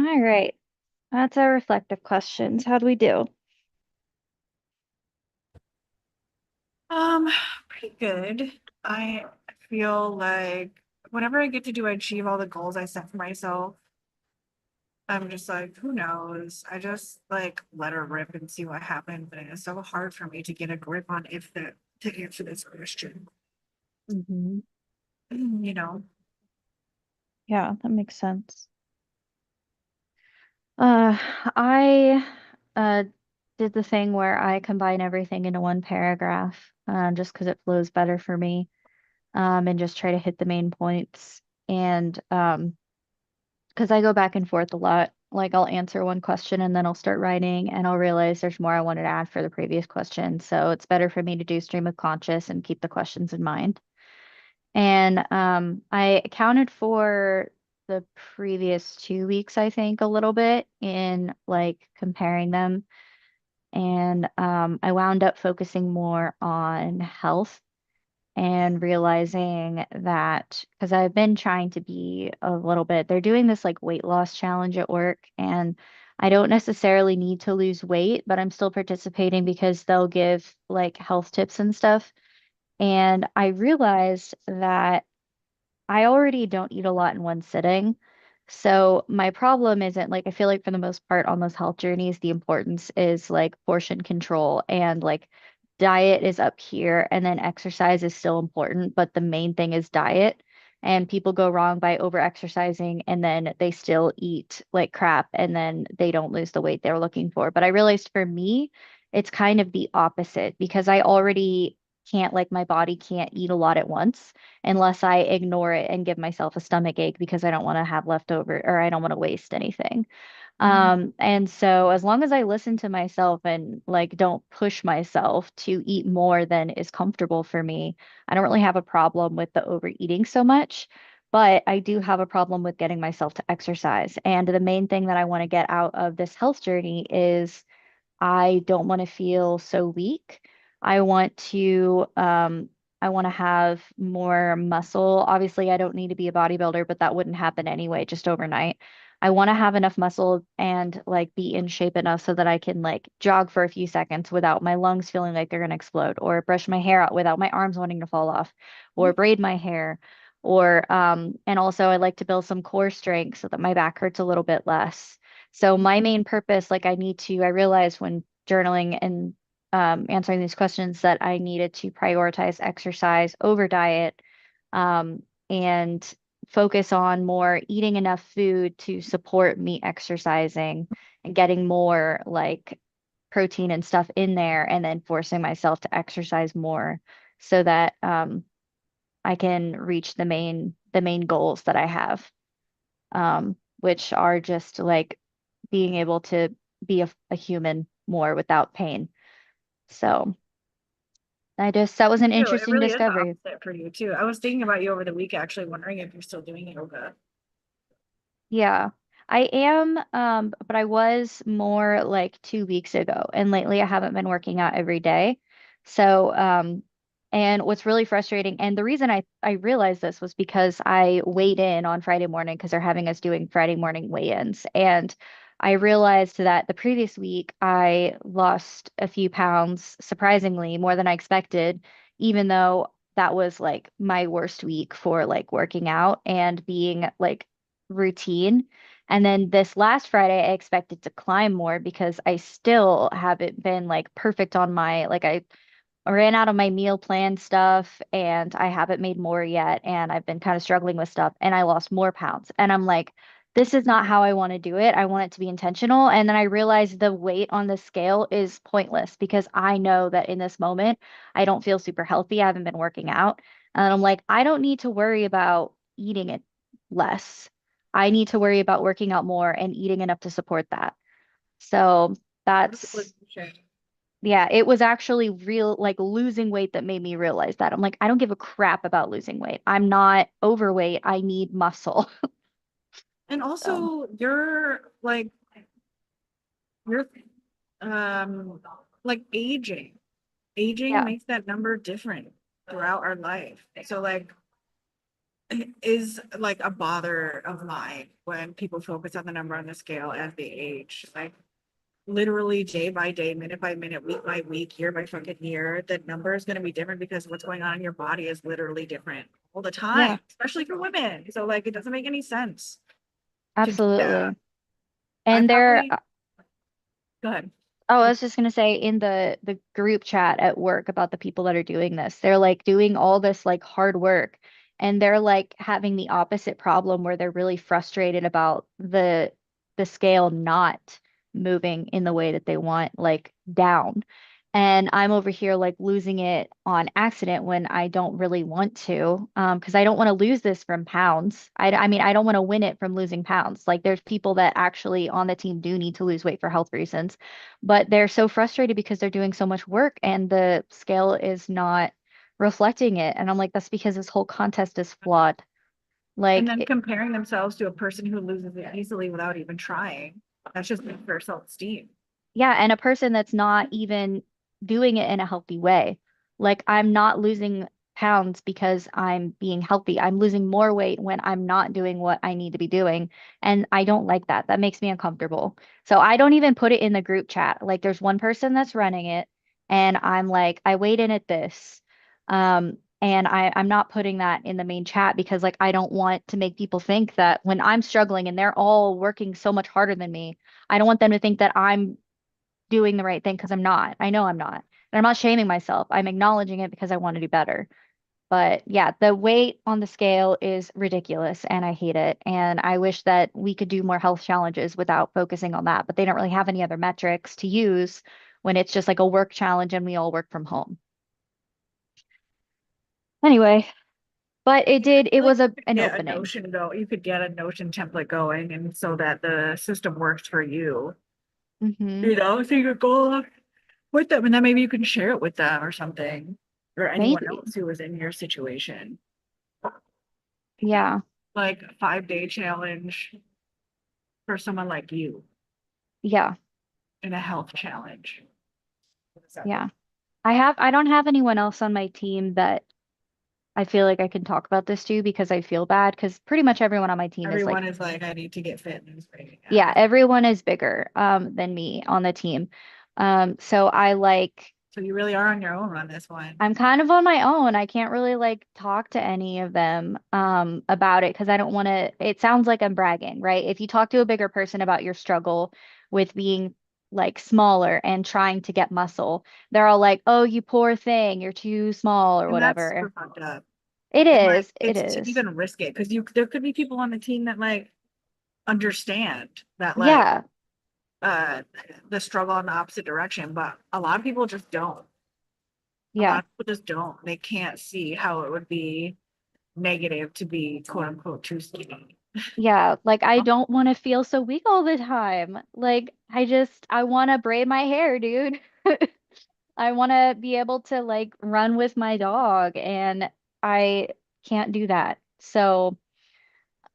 All right. That's our reflective questions. How'd we do? Um, Pretty good. I feel like whenever I get to do achieve all the goals I set for myself, I'm just like, who knows? I just like let her rip and see what happens. And it's so hard for me to get a grip on if that to answer this question. Hmm. You know. Yeah, that makes sense. I uh did the thing where I combine everything into one paragraph, just because it flows better for me, and just try to hit the main points. And because I go back and forth a lot, like I'll answer one question and then I'll start writing, and I'll realize there's more I wanted to add for the previous question. So it's better for me to do stream of conscious and keep the questions in mind. And I accounted for the previous 2 weeks, I think, a little bit in like comparing them. And I wound up focusing more on health and realizing that because I've been trying to be a little bit, they're doing this like weight loss challenge at work. And I don't necessarily need to lose weight, but I'm still participating because they'll give like health tips and stuff. And I realized that I already don't eat a lot in one sitting. So my problem isn't like I feel like for the most part on those health journeys, the importance is like portion control and like diet is up here and then exercise is still important, but the main thing is diet. And people go wrong by over exercising and then they still eat like crap and then they don't lose the weight they're looking for. But I realized for me, it's kind of the opposite because I already can't like my body can't eat a lot at once unless I ignore it and give myself a stomach ache because I don't want to have leftover or I don't want to waste anything. Mhm. And so as long as I listen to myself and like don't push myself to eat more than is comfortable for me, I don't really have a problem with the overeating so much. But I do have a problem with getting myself to exercise. And the main thing that I want to get out of this health journey is I don't want to feel so weak. I want to I want to have more muscle. Obviously, I don't need to be a bodybuilder, but that wouldn't happen anyway, just overnight. I want to have enough muscle and like be in shape enough so that I can like jog for a few seconds without my lungs feeling like they're going to explode, or brush my hair out without my arms wanting to fall off, or braid my hair, or and also I like to build some core strength so that my back hurts a little bit less. So my main purpose, like I realized when journaling and answering these questions that I needed to prioritize exercise over diet, and focus on more eating enough food to support me exercising and getting more like protein and stuff in there, and then forcing myself to exercise more so that I can reach the main goals that I have, which are just like being able to be a human more without pain. So that was an Ew, it interesting really is the discovery. opposite for you too. I was thinking about you over the week, actually wondering if you're still doing yoga. Yeah, I am, but I was more like 2 weeks ago, and lately I haven't been working out every day. So, and what's really frustrating, and the reason I realized this was because I weighed in on Friday morning because they're having us doing Friday morning weigh-ins, and I realized that the previous week I lost a few pounds, surprisingly, more than I expected, even though that was like my worst week for like working out and being like routine. And then this last Friday, I expected to climb more because I still haven't been like perfect on my, like, I ran out of my meal plan stuff and I haven't made more yet. And I've been kind of struggling with stuff and I lost more pounds. And I'm like, this is not how I want to do it. I want it to be intentional. And then I realized the weight on the scale is pointless because I know that in this moment, I don't feel super healthy. I haven't been working out. And I'm like, I don't need to worry about eating it less. I need to worry about working out more and eating enough to support that. So that's, Resolution. yeah, it was actually real, like losing weight that made me realize that. I'm like, I don't give a crap about losing weight. I'm not overweight. I need muscle. And So, also you're um like aging. Aging yeah. makes that number different throughout our life. So like is like a bother of mine when people focus on the number on the scale as they age. Like literally day by day, minute by minute, week by week, year by fucking year, the number is going to be different because what's going on in your body is literally different all the Yeah, time, especially for women. So like it doesn't make any sense to do that. absolutely. I And there, probably go ahead. oh, I was just gonna say in the group chat at work about the people that are doing this, they're like doing all this like hard work and they're like having the opposite problem where they're really frustrated about the scale not moving in the way that they want, like down. And I'm over here like losing it on accident when I don't really want to, because I don't want to lose this from pounds. I mean, I don't want to win it from losing pounds. Like there's people that actually on the team do need to lose weight for health reasons, but they're so frustrated because they're doing so much work and the scale is not reflecting it. And I'm like, that's because this whole contest is flawed. And Like, then comparing themselves to a person who loses it easily without even trying. That's just good for self-esteem. yeah, and a person that's not even doing it in a healthy way. Like, I'm not losing pounds because I'm being healthy. I'm losing more weight when I'm not doing what I need to be doing. And I don't like that. That makes me uncomfortable. So I don't even put it in the group chat. Like, there's one person that's running it, and I'm like, I weighed in at this. And I'm not putting that in the main chat because like I don't want to make people think that when I'm struggling and they're all working so much harder than me, I don't want them to think that I'm doing the right thing because I'm not. I know I'm not. And I'm not shaming myself. I'm acknowledging it because I want to do better. But yeah, the weight on the scale is ridiculous and I hate it. And I wish that we could do more health challenges without focusing on that. But they don't really have any other metrics to use when it's just like a work challenge and we all work from home. Anyway, but I feel it like was you could an get a opening. notion go, you could get a notion template going and so that the system works for you. Hmm. So you could go with them and then maybe you can share it with them or something. Or anyone Maybe. else who was in your situation. Yeah. Like a 5-day challenge for someone like you Yeah. and a health challenge. What does that look? Yeah. I don't have anyone else on my team that I feel like I can talk about this to because I feel bad because pretty much everyone on my team is like, Everyone is like, I need to get fit and lose weight. Yeah. yeah, everyone is bigger than me on the team. So I like So you really are on your own on this one. I'm kind of on my own. I can't really like talk to any of them about it because I don't want to it sounds like I'm bragging, right? If you talk to a bigger person about your struggle with being like smaller and trying to get muscle, they're all like, "Oh, you poor thing, you're too small or And that's super whatever." fucked up. It And like is. It it's to is. even risk it because you there could be people on the team that like understand that like Yeah. uh the struggle in the opposite direction, but a lot of people just don't. A lot Yeah. of people just don't. They can't see how it would be negative to be quote unquote too skinny. Yeah, like I don't want to feel so weak all the time. Like I want to braid my hair, dude. I want to be able to like run with my dog and I can't do that. So,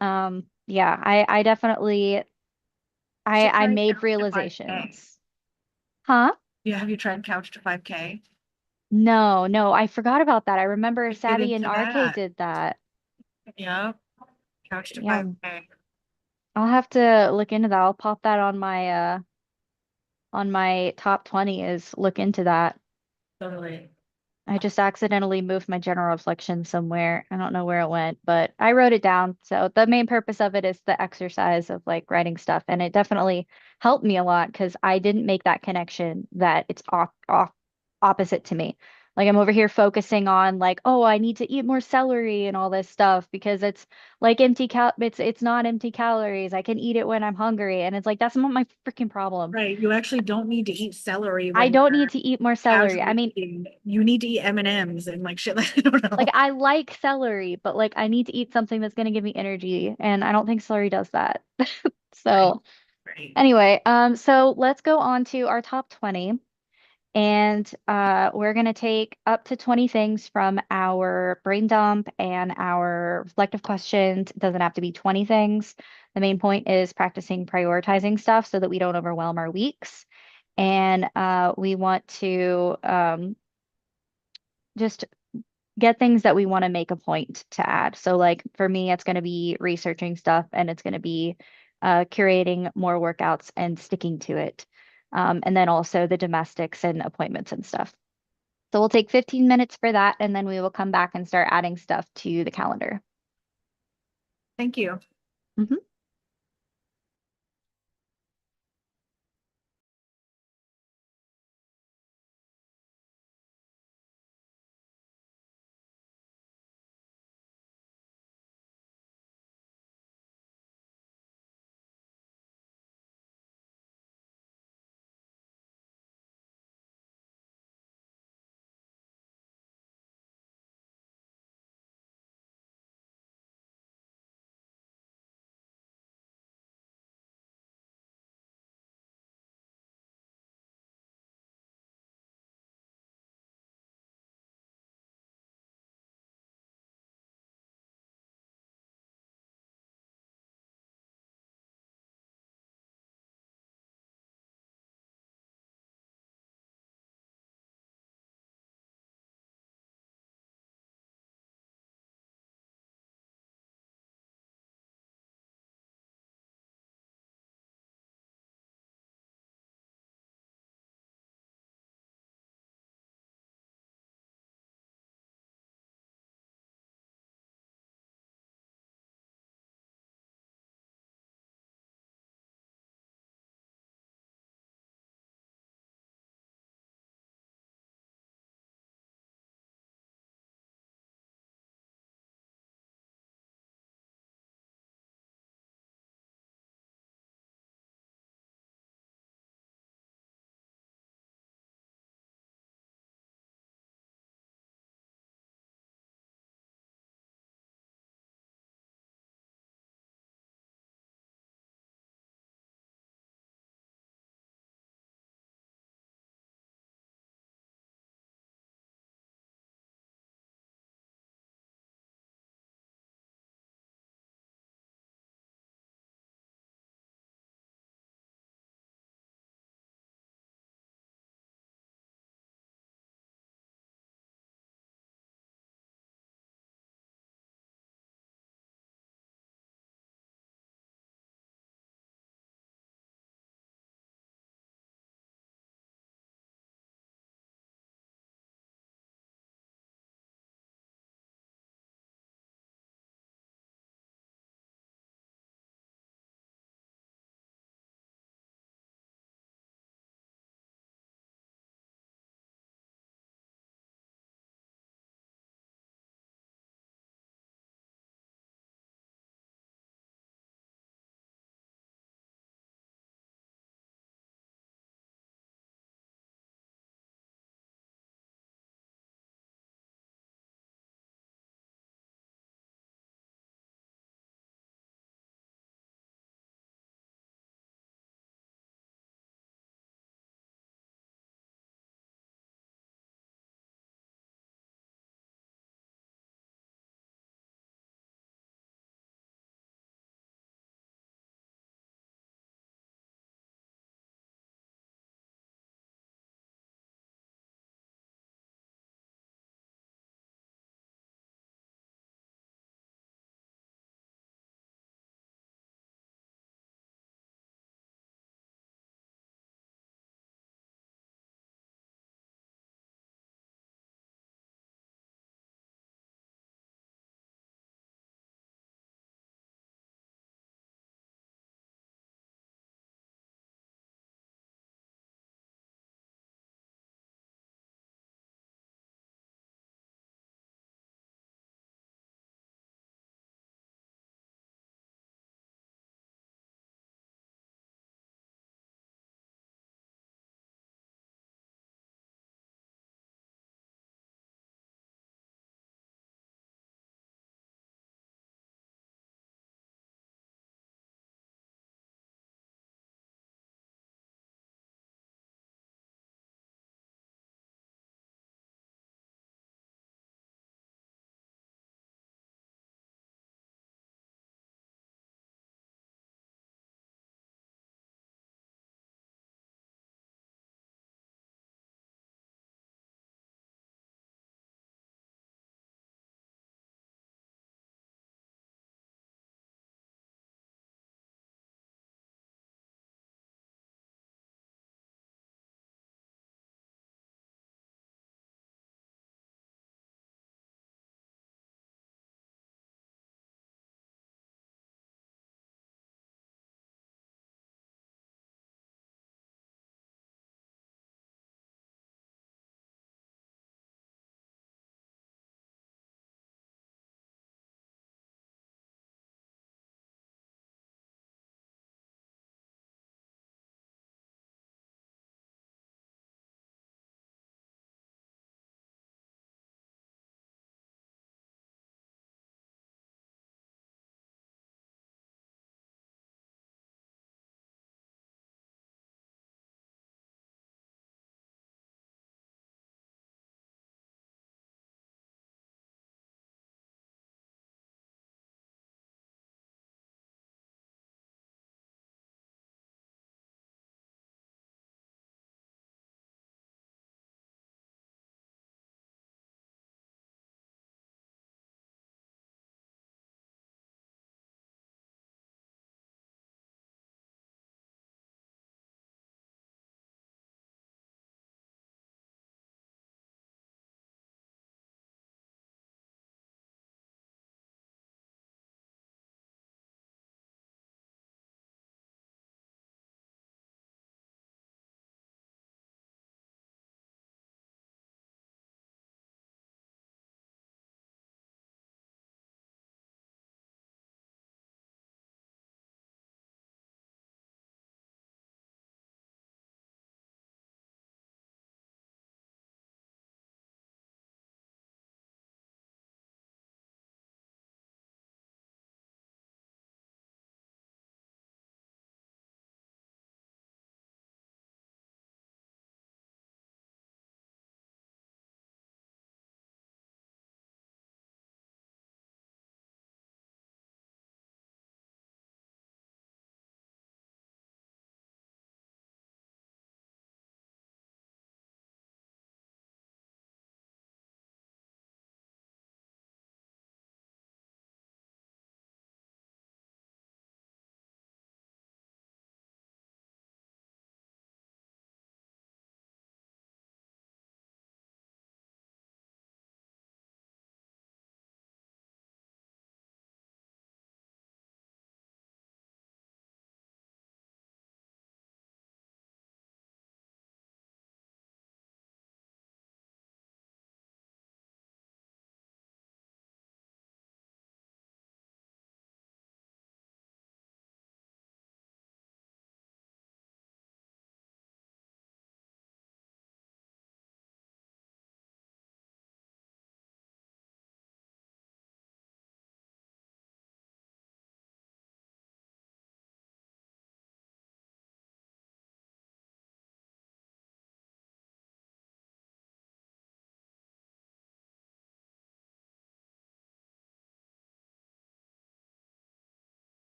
yeah, I definitely You should I try made couch to 5K. realizations. Huh? Yeah, have you tried couch to 5K? No, no, I forgot about that. I remember Get Savvy and into RK that. did that. Yeah, couch to Yeah, 5K. I'll have to look into that. I'll pop that on my top 20 is look into that. Totally. I just accidentally moved my general reflection somewhere. I don't know where it went, but I wrote it down. So the main purpose of it is the exercise of like writing stuff. And it definitely helped me a lot because I didn't make that connection that it's off opposite to me. Like I'm over here focusing on like, oh, I need to eat more celery and all this stuff because it's like it's not empty calories. I can eat it when I'm hungry. And it's like that's not my freaking problem. Right. You actually don't need to eat celery I when don't you're need to eat more celery. I casually mean, eating. You need to eat M&Ms and like shit. Like, I don't like know. I like celery, but like I need to eat something that's going to give me energy, and I don't think celery does that. Right. So, Right. anyway, so let's go on to our top 20 and we're going to take up to 20 things from our brain dump and our reflective questions. It doesn't have to be 20 things. The main point is practicing prioritizing stuff so that we don't overwhelm our weeks. And we want to just get things that we want to make a point to add. So like for me, it's going to be researching stuff and it's going to be curating more workouts and sticking to it. And then also the domestics and appointments and stuff. So we'll take 15 minutes for that and then we will come back and start adding stuff to the calendar. Thank you. Mhm.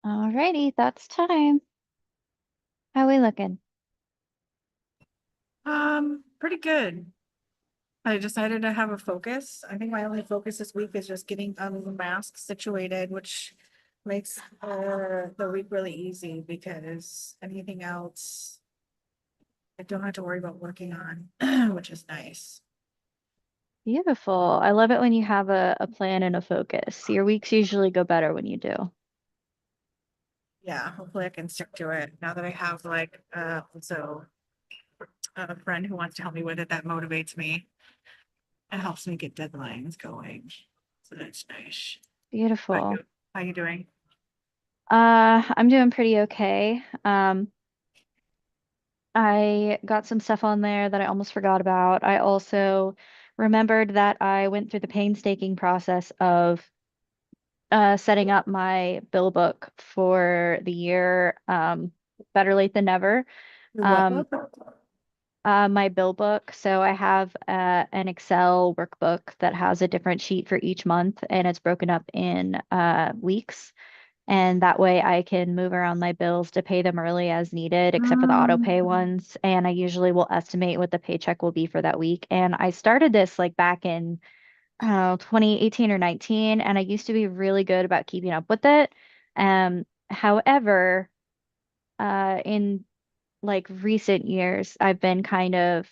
Alrighty, that's time. How we looking? Pretty good. I decided to have a focus. I think my only focus this week is just getting the mask situated, which makes the week really easy because anything else I don't have to worry about working on, which is nice. Beautiful. I love it when you have a plan and a focus. Your weeks usually go better when you do. Yeah, hopefully I can stick to it now that I have like also a friend who wants to help me with it. That motivates me. It helps me get deadlines going. So that's nice. How Beautiful. you, how you doing? I'm doing pretty okay. I got some stuff on there that I almost forgot about. I also remembered that I went through the painstaking process of setting up my bill book for the year. Better late than never. You're Um, welcome. my bill book. So I have an Excel workbook that has a different sheet for each month, and it's broken up in weeks. And that way I can move around my bills to pay them early as needed, except for the auto pay Mm. ones. And I usually will estimate what the paycheck will be for that week. And I started this like back in, I don't know, 2018 or 19, and I used to be really good about keeping up with it. However, in like recent years, I've been kind of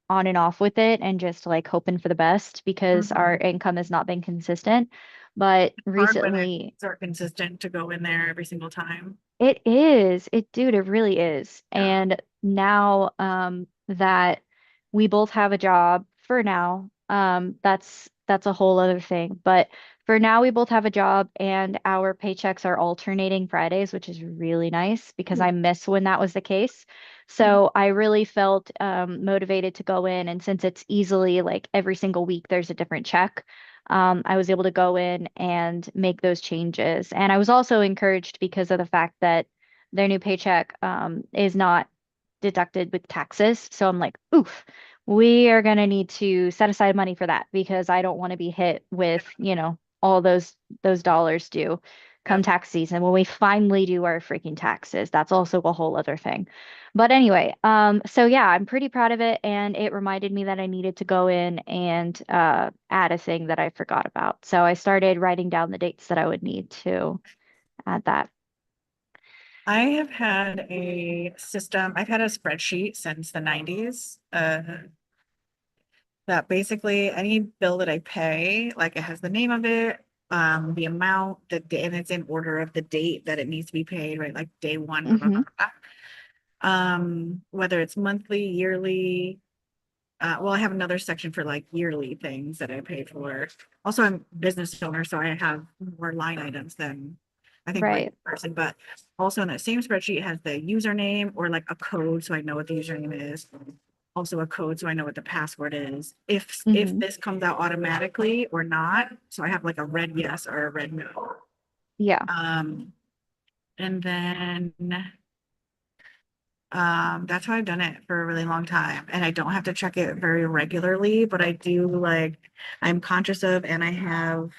on and off with it and just like hoping for the best because our Mhm. income has not been consistent. But Hard when recently, it's are consistent to go in there every single time. it is. Dude, it really is. Yeah. And now that we both have a job for now, that's a whole other thing. But for now we both have a job and our paychecks are alternating Fridays, which is really nice because I miss when that was the case. So I really felt motivated to go in, and since it's easily like every single week there's a different check, I was able to go in and make those changes. And I was also encouraged because of the fact that their new paycheck is not deducted with taxes. So I'm like, oof, we are going to need to set aside money for that because I don't want to be hit with, all those dollars due come Yep. tax season when we finally do our freaking taxes. That's also a whole other thing. But anyway, so yeah, I'm pretty proud of it, and it reminded me that I needed to go in and add a thing that I forgot about. So I started writing down the dates that I would need to add that. I have had a system, I've had a spreadsheet since the 90s. That basically any bill that I pay, like it has the name of it, the amount, and it's in order of the date that it needs to be paid, right? Like day one, blah, blah, Hmm. blah, blah. Whether it's monthly, yearly. Well, I have another section for like yearly things that I pay for. Also, I'm a business owner, so I have more line items than I think Right. regular person. But also in that same spreadsheet it has the username or like a code, so I know what the username is. Also a code, so I know what the password is. If Hmm. this comes out automatically or not. So I have like a red yes or a red no. Yeah. Um, and then that's how I've done it for a really long time. And I don't have to check it very regularly, but I do like I'm conscious of and I have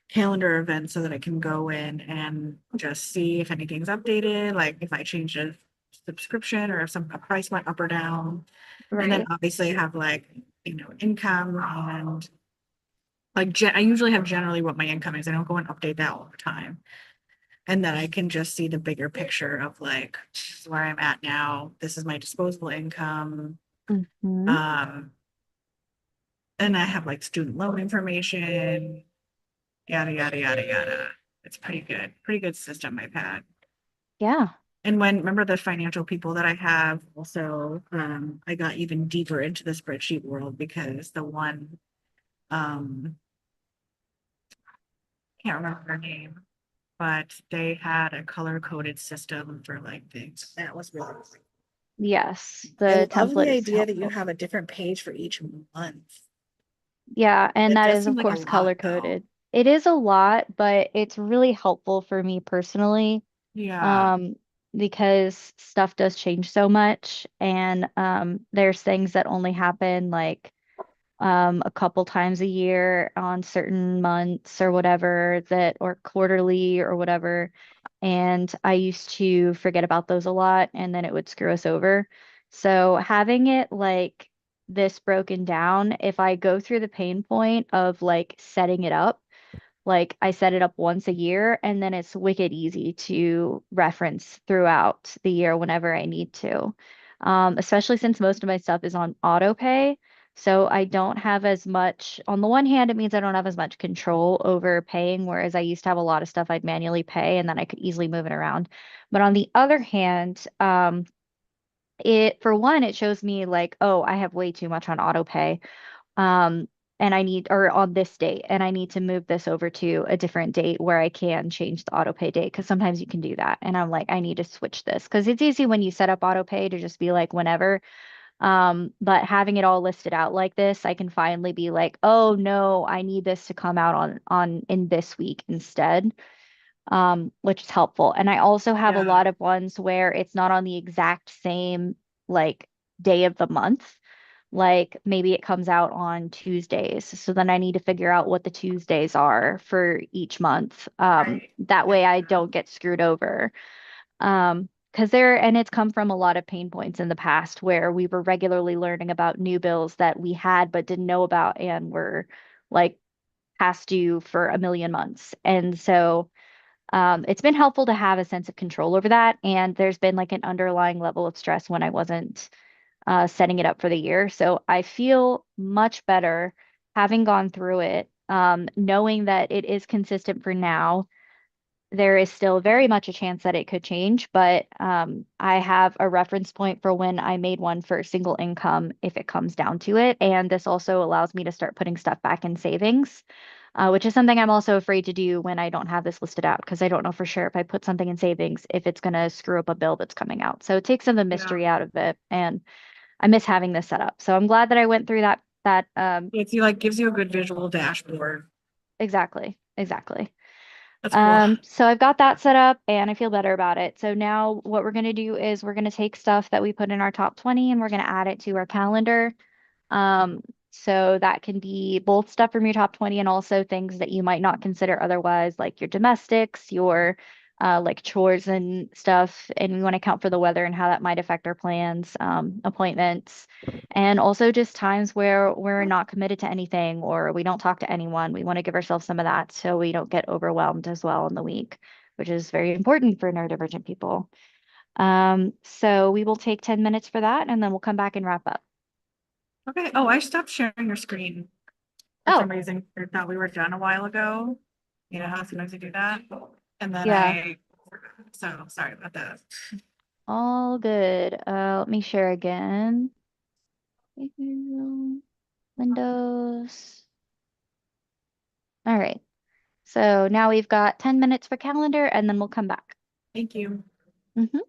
calendar events so that I can go in and just see if anything's updated, like if I change a subscription or if a price went up or down. And then Right. obviously I have like, income and like I usually have generally what my income is. I don't go and update that all the time. And then I can just see the bigger picture of like, this is where I'm at now. This is my disposable income. Hmm. Um, and I have like student loan information, yada, yada, yada, yada. It's pretty good system I've had. Yeah. And remember the financial people that I have also, I got even deeper into the spreadsheet world because the one, um, can't remember her name, but they had a color coded system for like things. That was really cool. Yes. I The love the template is idea that you helpful. have a different page for each month. Yeah, and It that does is seem of like a course lot color though. coded. It is a lot, but it's really helpful for me personally, Yeah. um, because stuff does change so much, and there's things that only happen like a couple times a year on certain months or whatever that, or quarterly or whatever. And I used to forget about those a lot and then it would screw us over. So having it like this broken down, if I go through the pain point of like setting it up, like I set it up once a year and then it's wicked easy to reference throughout the year whenever I need to. Especially since most of my stuff is on auto pay. So I don't have as much, on the one hand, it means I don't have as much control over paying, whereas I used to have a lot of stuff I'd manually pay and then I could easily move it around. But on the other hand, it, for one, it shows me like, oh, I have way too much on auto pay, um, and I need, or on this date, and I need to move this over to a different date where I can change the auto pay date because sometimes you can do that. And I'm like, I need to switch this because it's easy when you set up auto pay to just be like whenever. But having it all listed out like this, I can finally be like, oh no, I need this to come out on in this week instead, which is helpful. And I also have a Yeah. lot of ones where it's not on the exact same like day of the month. Like maybe it comes out on Tuesdays. So then I need to figure out what the Tuesdays are for each month. Right. That way I Gotcha. don't get screwed over. Because and it's come from a lot of pain points in the past where we were regularly learning about new bills that we had but didn't know about and were like past due for a million months. And so it's been helpful to have a sense of control over that. And there's been like an underlying level of stress when I wasn't setting it up for the year. So I feel much better having gone through it, knowing that it is consistent for now. There is still very much a chance that it could change, but I have a reference point for when I made one for single income if it comes down to it. And this also allows me to start putting stuff back in savings, which is something I'm also afraid to do when I don't have this listed out because I don't know for sure if I put something in savings if it's going to screw up a bill that's coming out. So it takes some of the Yeah. mystery out of it, and I miss having this set up. So I'm glad that I went through that It's you like gives you a good visual dashboard. exactly. That's cool. So I've got that set up and I feel better about it. So now what we're going to do is we're going to take stuff that we put in our top 20 and we're going to add it to our calendar. Um, so that can be both stuff from your top 20 and also things that you might not consider otherwise, like your domestics, your like chores and stuff. And we want to account for the weather and how that might affect our plans, appointments, and also just times where we're not committed to anything or we don't talk to anyone. We want to give ourselves some of that so we don't get overwhelmed as well in the week, which is very important for neurodivergent people. So we will take 10 minutes for that and then we'll come back and wrap up. Okay. Oh, I stopped sharing your screen for some Oh, reason. I thought we were done a while ago. You know how sometimes you do that? And then yeah. so sorry about that. All good. Let me share again. Windows. All right. So now we've got 10 minutes for calendar and then we'll come back. Thank you. Mhm.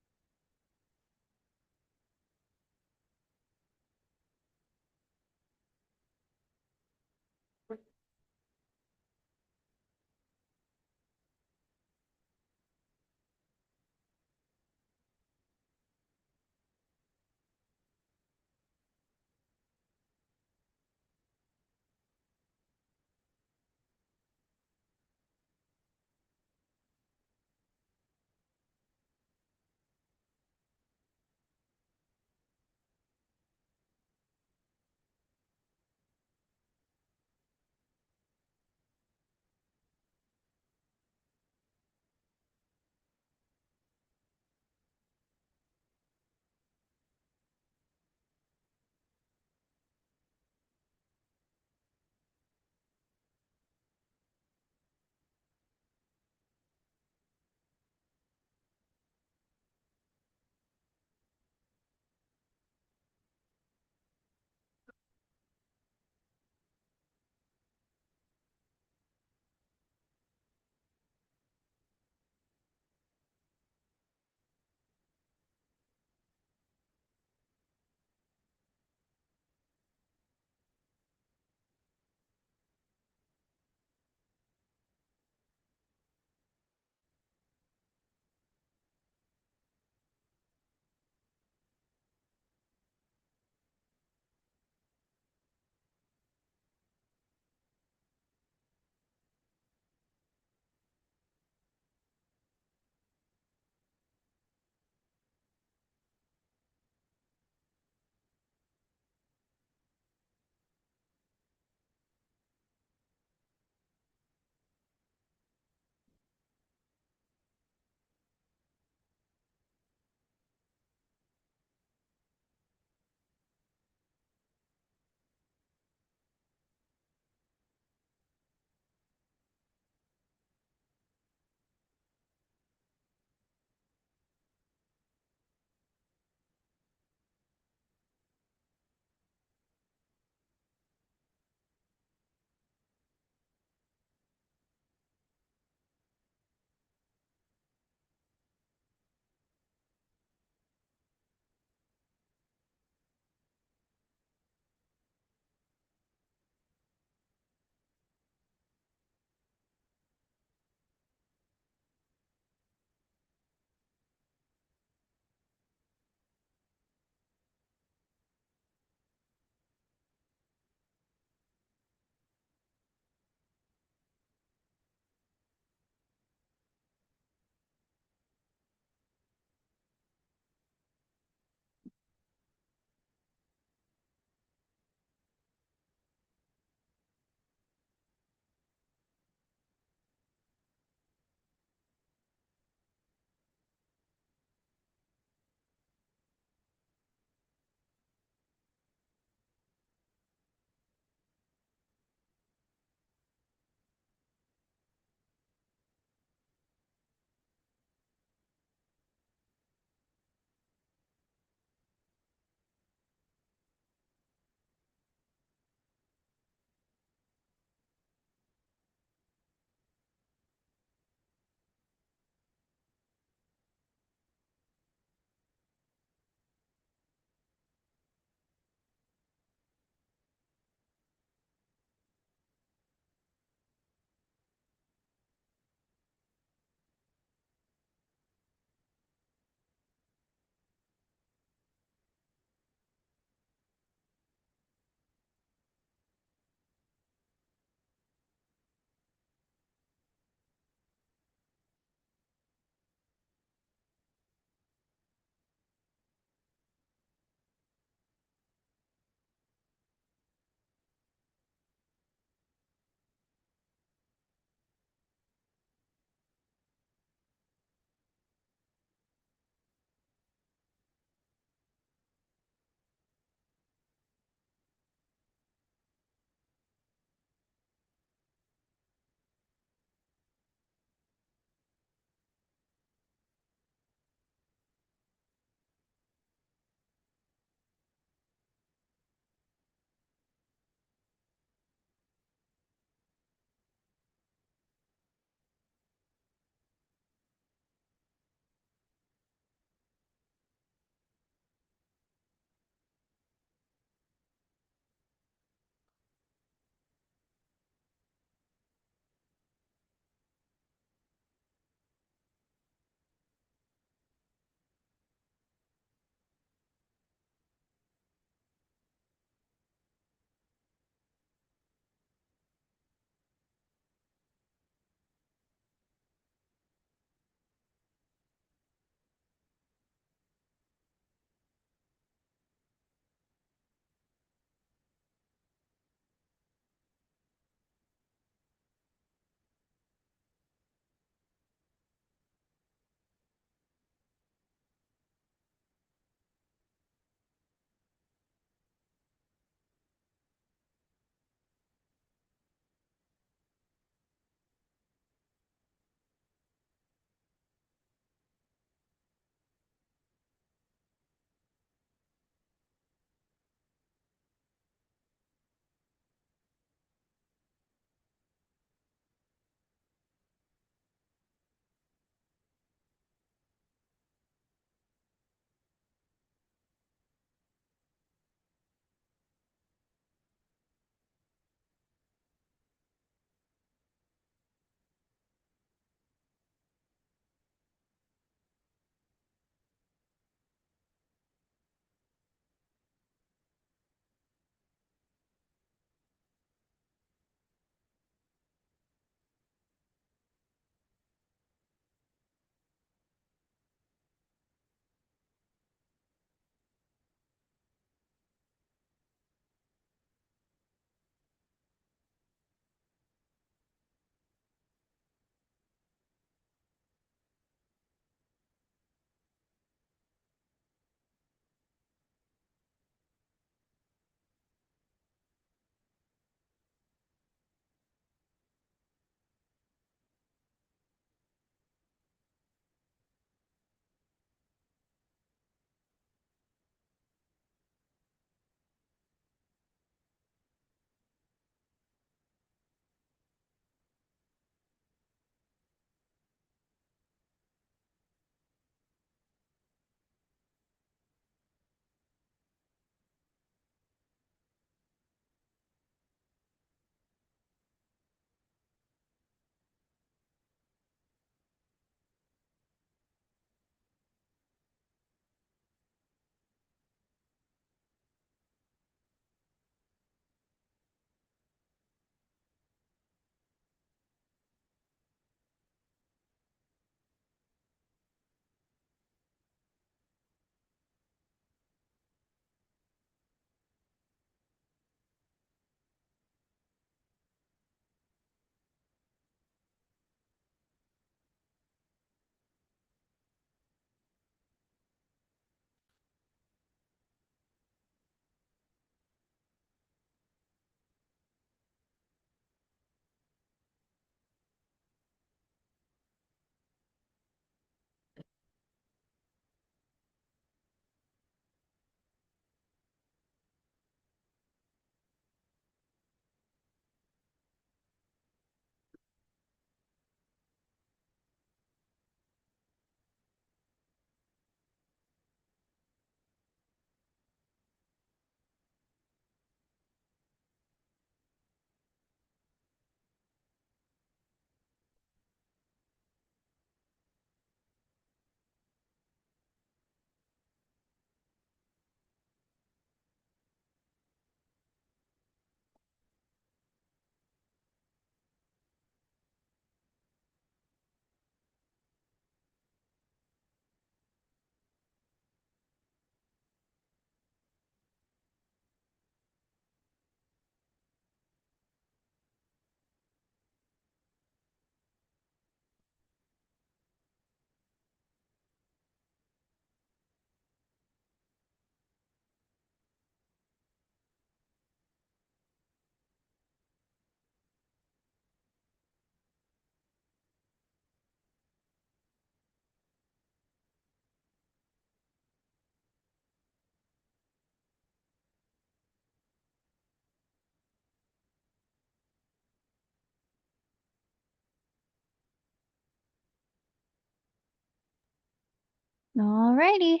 Alrighty,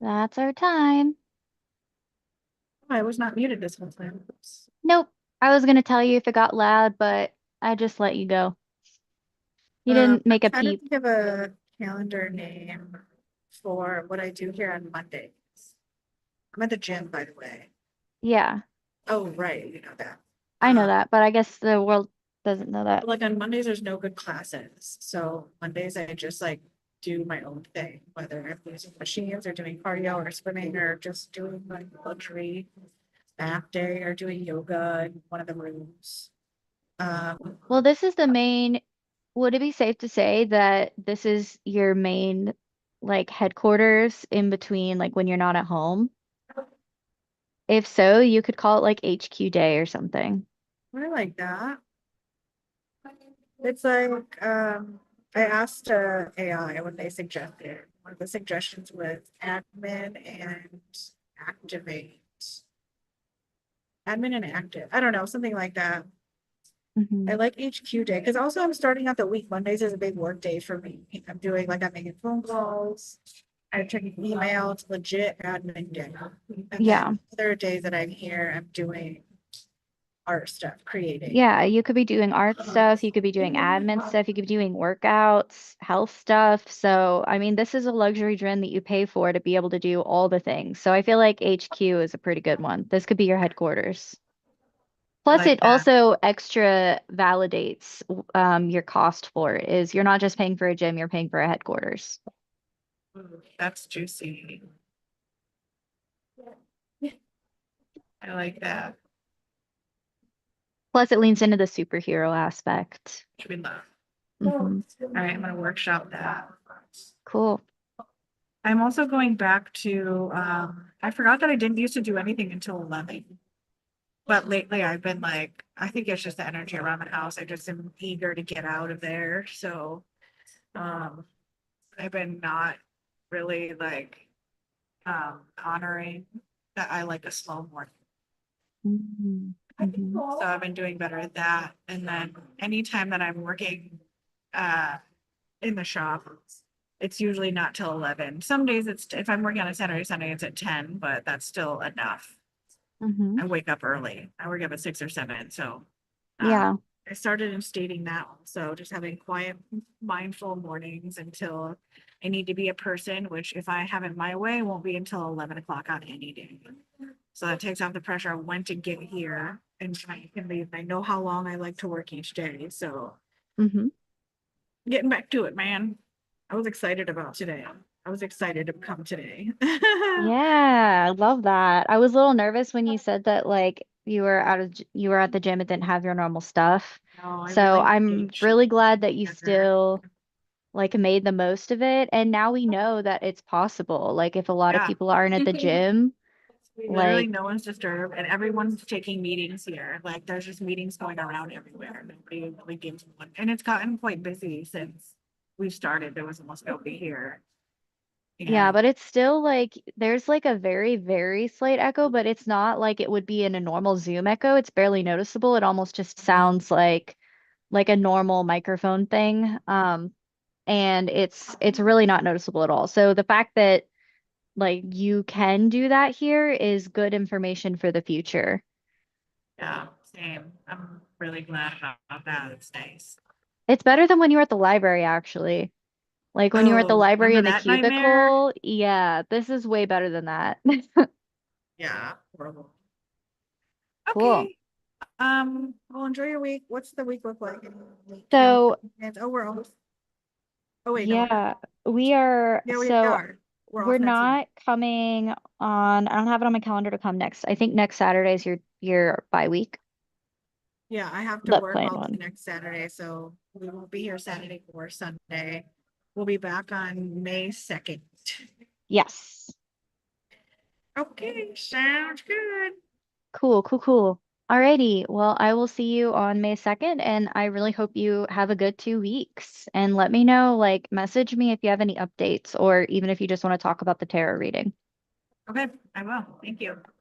that's our time. I was not muted this whole time. Oops. Nope. I was gonna tell you if it got loud, but I just let you go. You didn't I'm make a trying to peep. think of a calendar name for what I do here on Mondays. I'm at the gym, by the way. Yeah, Oh, right, you know that. I know Um, that, but I guess the world doesn't know that. like on Mondays, there's no good classes. So Mondays, I just like do my own thing, whether I'm using machines or doing cardio or swimming or just doing like luxury back day or doing yoga in one of the rooms. Um, Well, this is the main, would it be safe to say that this is your main like headquarters in between like when you're not at home? If so, you could call it like HQ day or something. I like that. It's like I asked AI what they suggested. One of the suggestions was admin and activate. Admin and active. I don't know, something like that. I Hmm. like HQ day because also I'm starting out the week. Mondays is a big work day for me. I'm making phone calls. I'm checking emails, legit admin day. And Yeah. then other days that I'm here, I'm doing art stuff, creating. Yeah, you could be doing art stuff, you could be doing admin stuff, you could be doing workouts, health stuff. So, I mean, this is a luxury gym that you pay for to be able to do all the things. So, I feel like HQ is a pretty good one. This could be your headquarters. I Plus, like it that. also extra validates your cost for it is you're not just paying for a gym, you're paying for a headquarters. Ooh, that's juicy. I like that. Plus, it leans into the superhero aspect. Should be love. Hmm. All right, I'm gonna workshop that. Cool. I'm also going back to, I forgot that I didn't used to do anything until 11. But lately I've been like, I think it's just the energy around the house. I just am eager to get out of there. So, um, I've been not really like, honoring that I like a slow morning. Hmm. Hmm. So I've been doing better at that. And then anytime that I'm working, uh, in the shop, it's usually not till 11. Some days it's, if I'm working on a Saturday, Sunday, it's at 10, but that's still enough. Hmm. I wake up early. I wake up at 6 or 7. So uh, Yeah. I started instating that also, just having quiet, mindful mornings until I need to be a person, which if I have it my way, won't be until 11 o'clock on any day. So that takes off the pressure of when to get here and when I can leave. I know how long I like to work each day. So Hmm. getting back to it, man. I was excited about today. I was excited to come today. Yeah, I love that. I was a little nervous when you said that like you were at the gym and didn't have your normal stuff. No, I So really I'm need really glad that you together. still like made the most of it. And now we know that it's possible. Like if a lot of Yeah. people aren't at the gym, Literally, like no one's disturbed, and everyone's taking meetings here. Like, there's just meetings going around everywhere. Nobody really gives one, and it's gotten quite busy since we started. There was almost nobody here, yeah, and but it's still like there's like a very, very slight echo, but it's not like it would be in a normal Zoom echo. It's barely noticeable. It almost just sounds like a normal microphone thing. And it's really not noticeable at all. So the fact that like you can do that here is good information for the future. yeah, same. I'm really glad about that. It's nice. It's better than when you were at the library, actually. Like when you were at the Oh, library remember in the that nightmare? cubicle, yeah, this is way better than that. Yeah, horrible. Cool. Okay. Well, enjoy your week. What's the week look like? Any calendar So, plans? Oh, we're almost. Oh wait, no, we're not. yeah, we are. Yeah, we So are. We're we're off next week. not coming on. I don't have it on my calendar to come next. I think next Saturday is your bye week, Yeah, I have to the work planned all day one. next Saturday, so we won't be here Saturday or Sunday. We'll be back on May 2nd. Yes. Okay, sounds good. Cool, cool, cool. Alrighty. Well, I will see you on May 2nd, and I really hope you have a good 2 weeks. And let me know, like, message me if you have any updates, or even if you just want to talk about the tarot reading. Okay, I will. Thank you.